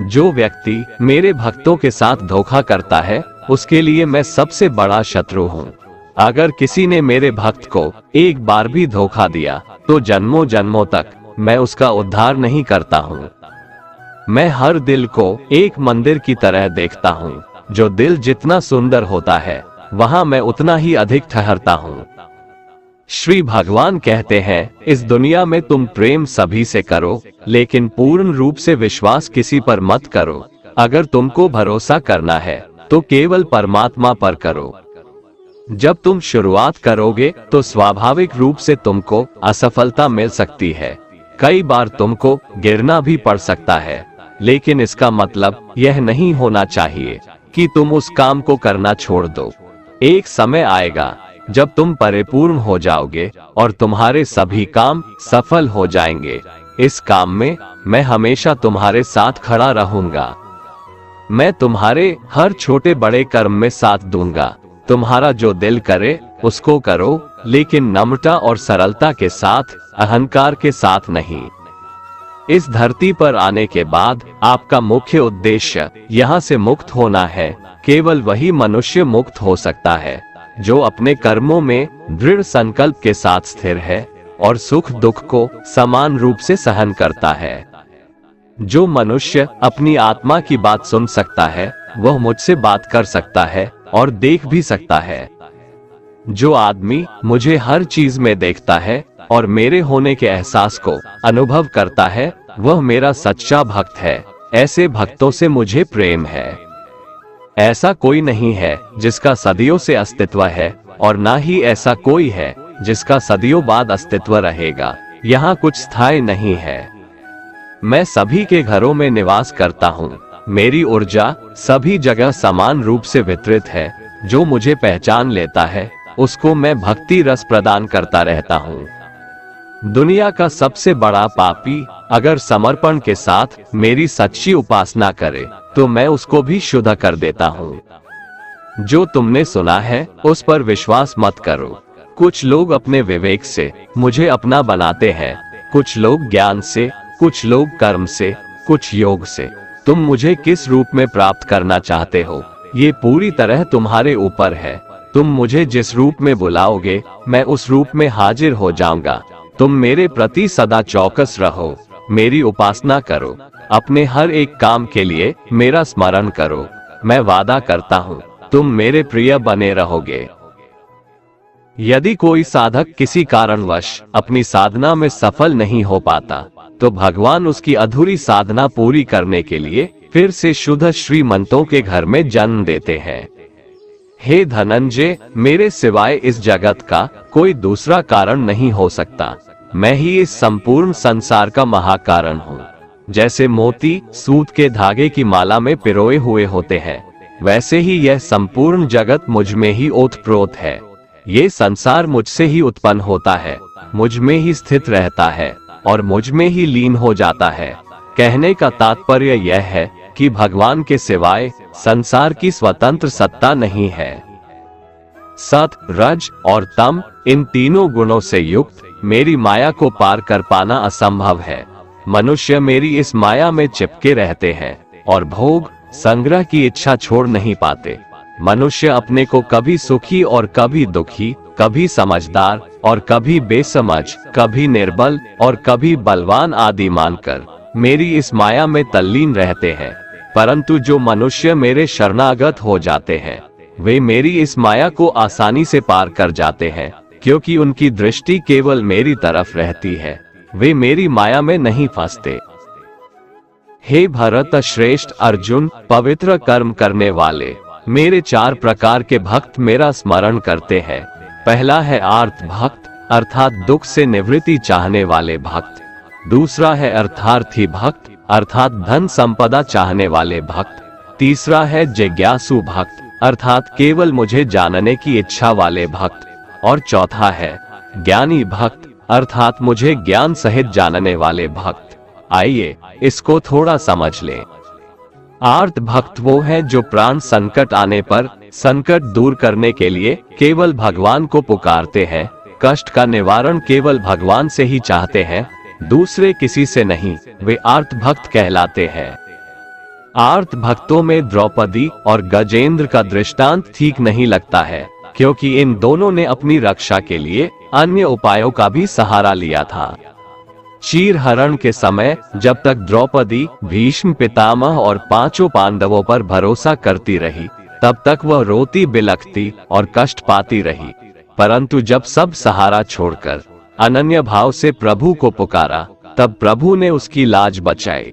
जो व्यक्ति मेरे भक्तों के साथ धोखा करता है उसके लिए मैं सबसे बड़ा शत्रु हूँ। अगर किसी ने मेरे भक्त को एक बार भी धोखा दिया तो जन्मों जन्मों तक मैं उसका उद्धार नहीं करता हूँ। मैं हर दिल को एक मंदिर की तरह देखता हूँ। जो दिल जितना सुंदर होता है वहाँ मैं उतना ही अधिक ठहरता हूँ। श्री भगवान कहते हैं, इस दुनिया में तुम प्रेम सभी से करो, लेकिन पूर्ण रूप से विश्वास किसी पर मत करो। अगर तुमको भरोसा करना है तो केवल परमात्मा पर करो। जब तुम शुरुआत करोगे तो स्वाभाविक रूप से तुमको असफलता मिल सकती है। कई बार तुमको गिरना भी पड़ सकता है, लेकिन इसका मतलब यह नहीं होना चाहिए कि तुम उस काम को करना छोड़ दो। एक समय आएगा जब तुम परिपूर्ण हो जाओगे और तुम्हारे सभी काम सफल हो जाएंगे। इस काम में मैं हमेशा तुम्हारे साथ खड़ा रहूंगा। मैं तुम्हारे हर छोटे बड़े कर्म में साथ दूंगा। तुम्हारा जो दिल करे उसको करो, लेकिन नम्रता और सरलता के साथ, अहंकार के साथ नहीं। इस धरती पर आने के बाद आपका मुख्य उद्देश्य यहाँ से मुक्त होना है। केवल वही मनुष्य मुक्त हो सकता है जो अपने कर्मों में दृढ़ संकल्प के साथ स्थिर है और सुख दुख को समान रूप से सहन करता है। जो मनुष्य अपनी आत्मा की बात सुन सकता है वह मुझसे बात कर सकता है और देख भी सकता है। जो आदमी मुझे हर चीज में देखता है और मेरे होने के एहसास को अनुभव करता है वह मेरा सच्चा भक्त है। ऐसे भक्तों से मुझे प्रेम है। ऐसा कोई नहीं है जिसका सदियों से अस्तित्व है, और ना ही ऐसा कोई है जिसका सदियों बाद अस्तित्व रहेगा। यहाँ कुछ स्थायी नहीं है। मैं सभी के घरों में निवास करता हूँ। मेरी ऊर्जा सभी जगह समान रूप से वितरित है। जो मुझे पहचान लेता है उसको मैं भक्ति रस प्रदान करता रहता हूँ। दुनिया का सबसे बड़ा पापी अगर समर्पण के साथ मेरी सच्ची उपासना करे तो मैं उसको भी शुद्ध कर देता हूँ। जो तुमने सुना है उस पर विश्वास मत करो। कुछ लोग अपने विवेक से मुझे अपना बनाते हैं, कुछ लोग ज्ञान से, कुछ लोग कर्म से, कुछ योग से। तुम मुझे किस रूप में प्राप्त करना चाहते हो ये पूरी तरह तुम्हारे ऊपर है। तुम मुझे जिस रूप में बुलाओगे मैं उस रूप में हाजिर हो जाऊंगा। तुम मेरे प्रति सदा चौकस रहो, मेरी उपासना करो, अपने हर एक काम के लिए मेरा स्मरण करो। मैं वादा करता हूँ तुम मेरे प्रिय बने रहोगे। यदि कोई साधक किसी कारणवश अपनी साधना में सफल नहीं हो पाता तो भगवान उसकी अधूरी साधना पूरी करने के लिए फिर से शुद्ध श्रीमंतों के घर में जन्म देते हैं। हे धनंजय, मेरे सिवाय इस जगत का कोई दूसरा कारण नहीं हो सकता। मैं ही इस संपूर्ण संसार का महाकारण हूँ। जैसे मोती सूत के धागे की माला में पिरोए हुए होते हैं, वैसे ही यह संपूर्ण जगत मुझ में ही ओतप्रोत है। ये संसार मुझसे ही उत्पन्न होता है, मुझ में ही स्थित रहता है और मुझ में ही लीन हो जाता है। कहने का तात्पर्य यह है कि भगवान के सिवाय संसार की स्वतंत्र सत्ता नहीं है। सत, रज और तम, इन तीनों गुणों से युक्त मेरी माया को पार कर पाना असंभव है। मनुष्य मेरी इस माया में चिपके रहते हैं और भोग संग्रह की इच्छा छोड़ नहीं पाते। मनुष्य अपने को कभी सुखी और कभी दुखी, कभी समझदार और कभी बेसमझ, कभी निर्बल और कभी बलवान आदि मानकर मेरी इस माया में तल्लीन रहते हैं। परंतु जो मनुष्य मेरे शरणागत हो जाते हैं वे मेरी इस माया को आसानी से पार कर जाते हैं, क्योंकि उनकी दृष्टि केवल मेरी तरफ रहती है। वे मेरी माया में नहीं फंसते। हे भरत श्रेष्ठ अर्जुन, पवित्र कर्म करने वाले मेरे 4 प्रकार के भक्त मेरा स्मरण करते हैं। पहला है आर्त भक्त, अर्थात दुख से निवृत्ति चाहने वाले भक्त। दूसरा है अर्थार्थी भक्त, अर्थात धन संपदा चाहने वाले भक्त। तीसरा है जिज्ञासु भक्त, अर्थात केवल मुझे जानने की इच्छा वाले भक्त। और चौथा है ज्ञानी भक्त, अर्थात मुझे ज्ञान सहित जानने वाले भक्त। आइए इसको थोड़ा समझ लें। आर्त भक्त वो है जो प्राण संकट आने पर संकट दूर करने के लिए केवल भगवान को पुकारते हैं, कष्ट का निवारण केवल भगवान से ही चाहते हैं, दूसरे किसी से नहीं। वे आर्त भक्त कहलाते हैं। आर्त भक्तों में द्रौपदी और गजेंद्र का दृष्टांत ठीक नहीं लगता है, क्योंकि इन दोनों ने अपनी रक्षा के लिए अन्य उपायों का भी सहारा लिया था। चीरहरण के समय जब तक द्रौपदी भीष्म पितामह और 5 पांडवों पर भरोसा करती रही, तब तक वह रोती बिलखती और कष्ट पाती रही। परंतु जब सब सहारा छोड़कर अनन्य भाव से प्रभु को पुकारा, तब प्रभु ने उसकी लाज बचाई।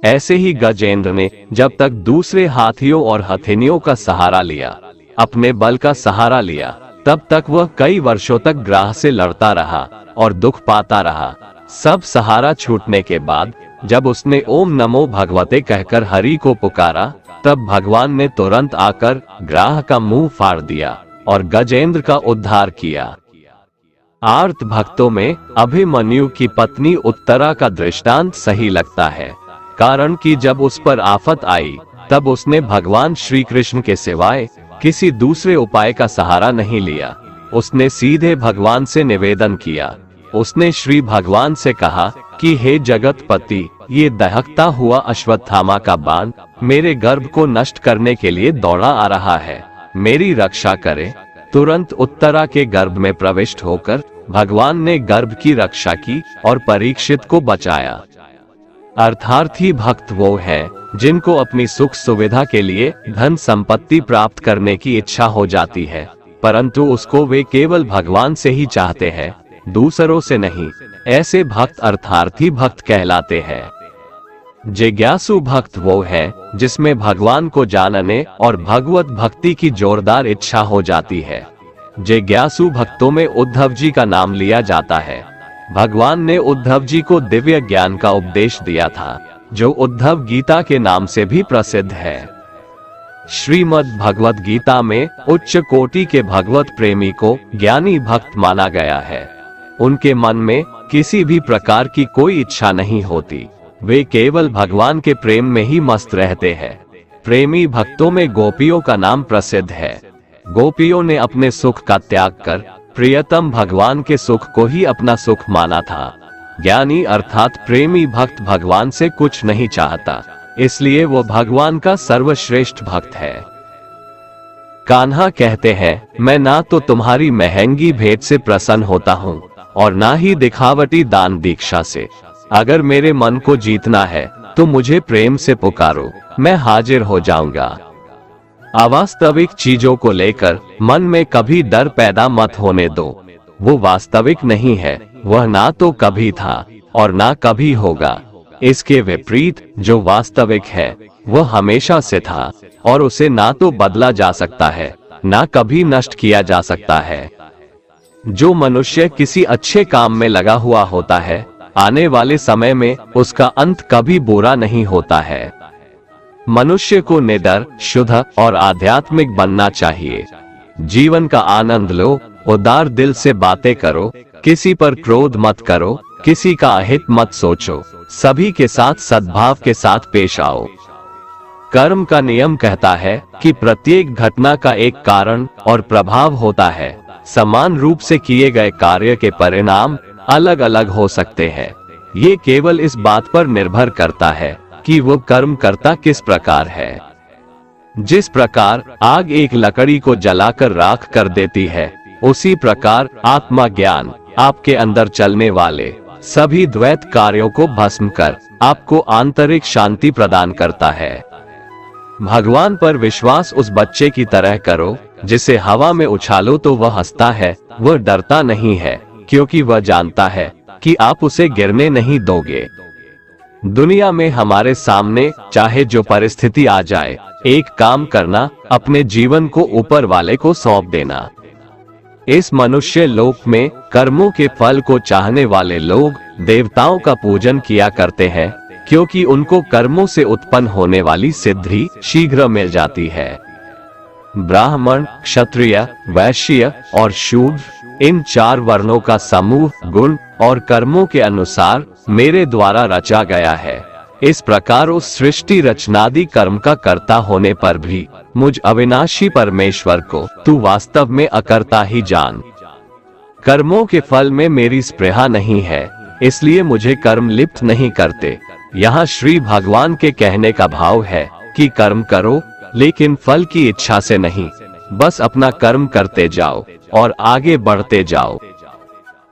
ऐसे ही गजेंद्र ने जब तक दूसरे हाथियों और हथिनियों का सहारा लिया, अपने बल का सहारा लिया, तब तक वह कई वर्षों तक ग्राह से लड़ता रहा और दुख पाता रहा। सब सहारा छूटने के बाद जब उसने ओम नमो भगवते कहकर हरि को पुकारा, तब भगवान ने तुरंत आकर ग्राह का मुंह फाड़ दिया और गजेंद्र का उद्धार किया। आर्त भक्तों में अभिमन्यु की पत्नी उत्तरा का दृष्टांत सही लगता है, कारण कि जब उस पर आफत आई तब उसने भगवान श्री कृष्ण के सिवाय किसी दूसरे उपाय का सहारा नहीं लिया। उसने सीधे भगवान से निवेदन किया। उसने श्री भगवान से कहा कि हे जगतपति, ये दहकता हुआ अश्वत्थामा का बाण मेरे गर्भ को नष्ट करने के लिए दौड़ा आ रहा है, मेरी रक्षा करे। तुरंत उत्तरा के गर्भ में प्रविष्ट होकर भगवान ने गर्भ की रक्षा की और परीक्षित को बचाया। अर्थार्थी भक्त वो है जिनको अपनी सुख सुविधा के लिए धन संपत्ति प्राप्त करने की इच्छा हो जाती है, परंतु उसको वे केवल भगवान से ही चाहते हैं, दूसरों से नहीं। ऐसे भक्त अर्थार्थी भक्त कहलाते हैं। जिज्ञासु भक्त वो है जिसमें भगवान को जानने और भगवत भक्ति की जोरदार इच्छा हो जाती है। जिज्ञासु भक्तों में उद्धव जी का नाम लिया जाता है। भगवान ने उद्धव जी को दिव्य ज्ञान का उपदेश दिया था, जो उद्धव गीता के नाम से भी प्रसिद्ध है। श्रीमद् भगवत गीता में उच्च कोटि के भगवत प्रेमी को ज्ञानी भक्त माना गया है। उनके मन में किसी भी प्रकार की कोई इच्छा नहीं होती, वे केवल भगवान के प्रेम में ही मस्त रहते हैं। प्रेमी भक्तों में गोपियों का नाम प्रसिद्ध है। गोपियों ने अपने सुख का त्याग कर प्रियतम भगवान के सुख को ही अपना सुख माना था। ज्ञानी अर्थात प्रेमी भक्त भगवान से कुछ नहीं चाहता, इसलिए वो भगवान का सर्वश्रेष्ठ भक्त है। कान्हा कहते हैं, मैं ना तो तुम्हारी महंगी भेंट से प्रसन्न होता हूँ और ना ही दिखावटी दान दीक्षा से। अगर मेरे मन को जीतना है तो मुझे प्रेम से पुकारो, मैं हाजिर हो जाऊंगा। अवास्तविक चीजों को लेकर मन में कभी डर पैदा मत होने दो। वो वास्तविक नहीं है, वह ना तो कभी था और ना कभी होगा। इसके विपरीत जो वास्तविक है वह हमेशा से था और उसे ना तो बदला जा सकता है, ना कभी नष्ट किया जा सकता है। जो मनुष्य किसी अच्छे काम में लगा हुआ होता है, आने वाले समय में उसका अंत कभी बुरा नहीं होता है। मनुष्य को निडर, शुद्ध और आध्यात्मिक बनना चाहिए। जीवन का आनंद लो, उदार दिल से बातें करो, किसी पर क्रोध मत करो, किसी का अहित मत सोचो, सभी के साथ सद्भाव के साथ पेश आओ। कर्म का नियम कहता है कि प्रत्येक घटना का एक कारण और प्रभाव होता है। समान रूप से किए गए कार्य के परिणाम अलग अलग हो सकते हैं। ये केवल इस बात पर निर्भर करता है कि वो कर्म करता किस प्रकार है। जिस प्रकार आग एक लकड़ी को जलाकर राख कर देती है, उसी प्रकार आत्मा ज्ञान आपके अंदर चलने वाले सभी द्वैत कार्यों को भस्म कर आपको आंतरिक शांति प्रदान करता है। भगवान पर विश्वास उस बच्चे की तरह करो जिसे हवा में उछालो तो वह हंसता है, वह डरता नहीं है, क्योंकि वह जानता है कि आप उसे गिरने नहीं दोगे। दुनिया में हमारे सामने चाहे जो परिस्थिति आ जाए, एक काम करना, अपने जीवन को ऊपर वाले को सौंप देना। इस मनुष्य लोक में कर्मों के फल को चाहने वाले लोग देवताओं का पूजन किया करते हैं, क्योंकि उनको कर्मों से उत्पन्न होने वाली सिद्धि शीघ्र मिल जाती है। ब्राह्मण, क्षत्रिय, वैश्य और शूद्र, इन 4 वर्णों का समूह गुण और कर्मों के अनुसार मेरे द्वारा रचा गया है। इस प्रकार उस सृष्टि रचनादि कर्म का कर्ता होने पर भी मुझ अविनाशी परमेश्वर को तू वास्तव में अकर्ता ही जान। कर्मों के फल में मेरी स्पृहा नहीं है, इसलिए मुझे कर्म लिप्त नहीं करते। यहाँ श्री भगवान के कहने का भाव है कि कर्म करो, लेकिन फल की इच्छा से नहीं, बस अपना कर्म करते जाओ और आगे बढ़ते जाओ।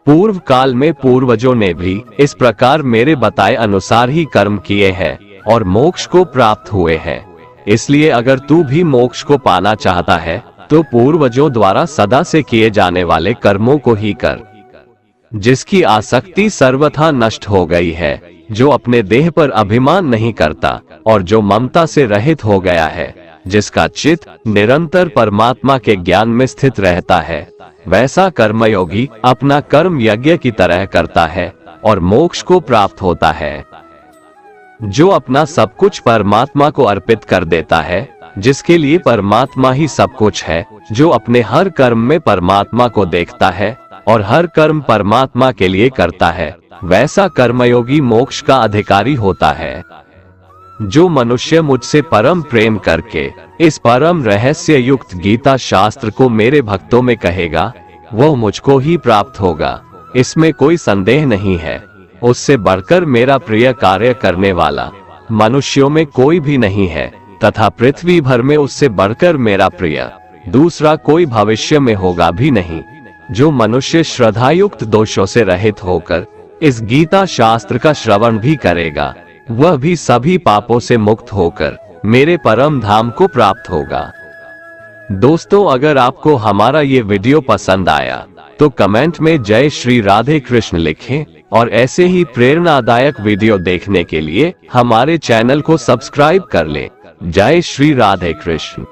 पूर्व काल में पूर्वजों ने भी इस प्रकार मेरे बताए अनुसार ही कर्म किए हैं और मोक्ष को प्राप्त हुए हैं। इसलिए अगर तू भी मोक्ष को पाना चाहता है तो पूर्वजों द्वारा सदा से किए जाने वाले कर्मों को ही कर। जिसकी आसक्ति सर्वथा नष्ट हो गई है, जो अपने देह पर अभिमान नहीं करता और जो ममता से रहित हो गया है, जिसका चित्त निरंतर परमात्मा के ज्ञान में स्थित रहता है, वैसा कर्मयोगी अपना कर्म यज्ञ की तरह करता है और मोक्ष को प्राप्त होता है। जो अपना सब कुछ परमात्मा को अर्पित कर देता है, जिसके लिए परमात्मा ही सब कुछ है, जो अपने हर कर्म में परमात्मा को देखता है और हर कर्म परमात्मा के लिए करता है, वैसा कर्मयोगी मोक्ष का अधिकारी होता है। जो मनुष्य मुझसे परम प्रेम करके इस परम रहस्य युक्त गीता शास्त्र को मेरे भक्तों में कहेगा, वह मुझको ही प्राप्त होगा, इसमें कोई संदेह नहीं है। उससे बढ़कर मेरा प्रिय कार्य करने वाला मनुष्यों में कोई भी नहीं है, तथा पृथ्वी भर में उससे बढ़कर मेरा प्रिय दूसरा कोई भविष्य में होगा भी नहीं। जो मनुष्य श्रद्धायुक्त दोषों से रहित होकर इस गीता शास्त्र का श्रवण भी करेगा, वह भी सभी पापों से मुक्त होकर मेरे परम धाम को प्राप्त होगा। दोस्तों, अगर आपको हमारा ये वीडियो पसंद आया तो कमेंट में जय श्री राधे कृष्ण लिखें और ऐसे ही प्रेरणादायक वीडियो देखने के लिए हमारे चैनल को सब्सक्राइब कर लें। जय श्री राधे कृष्ण।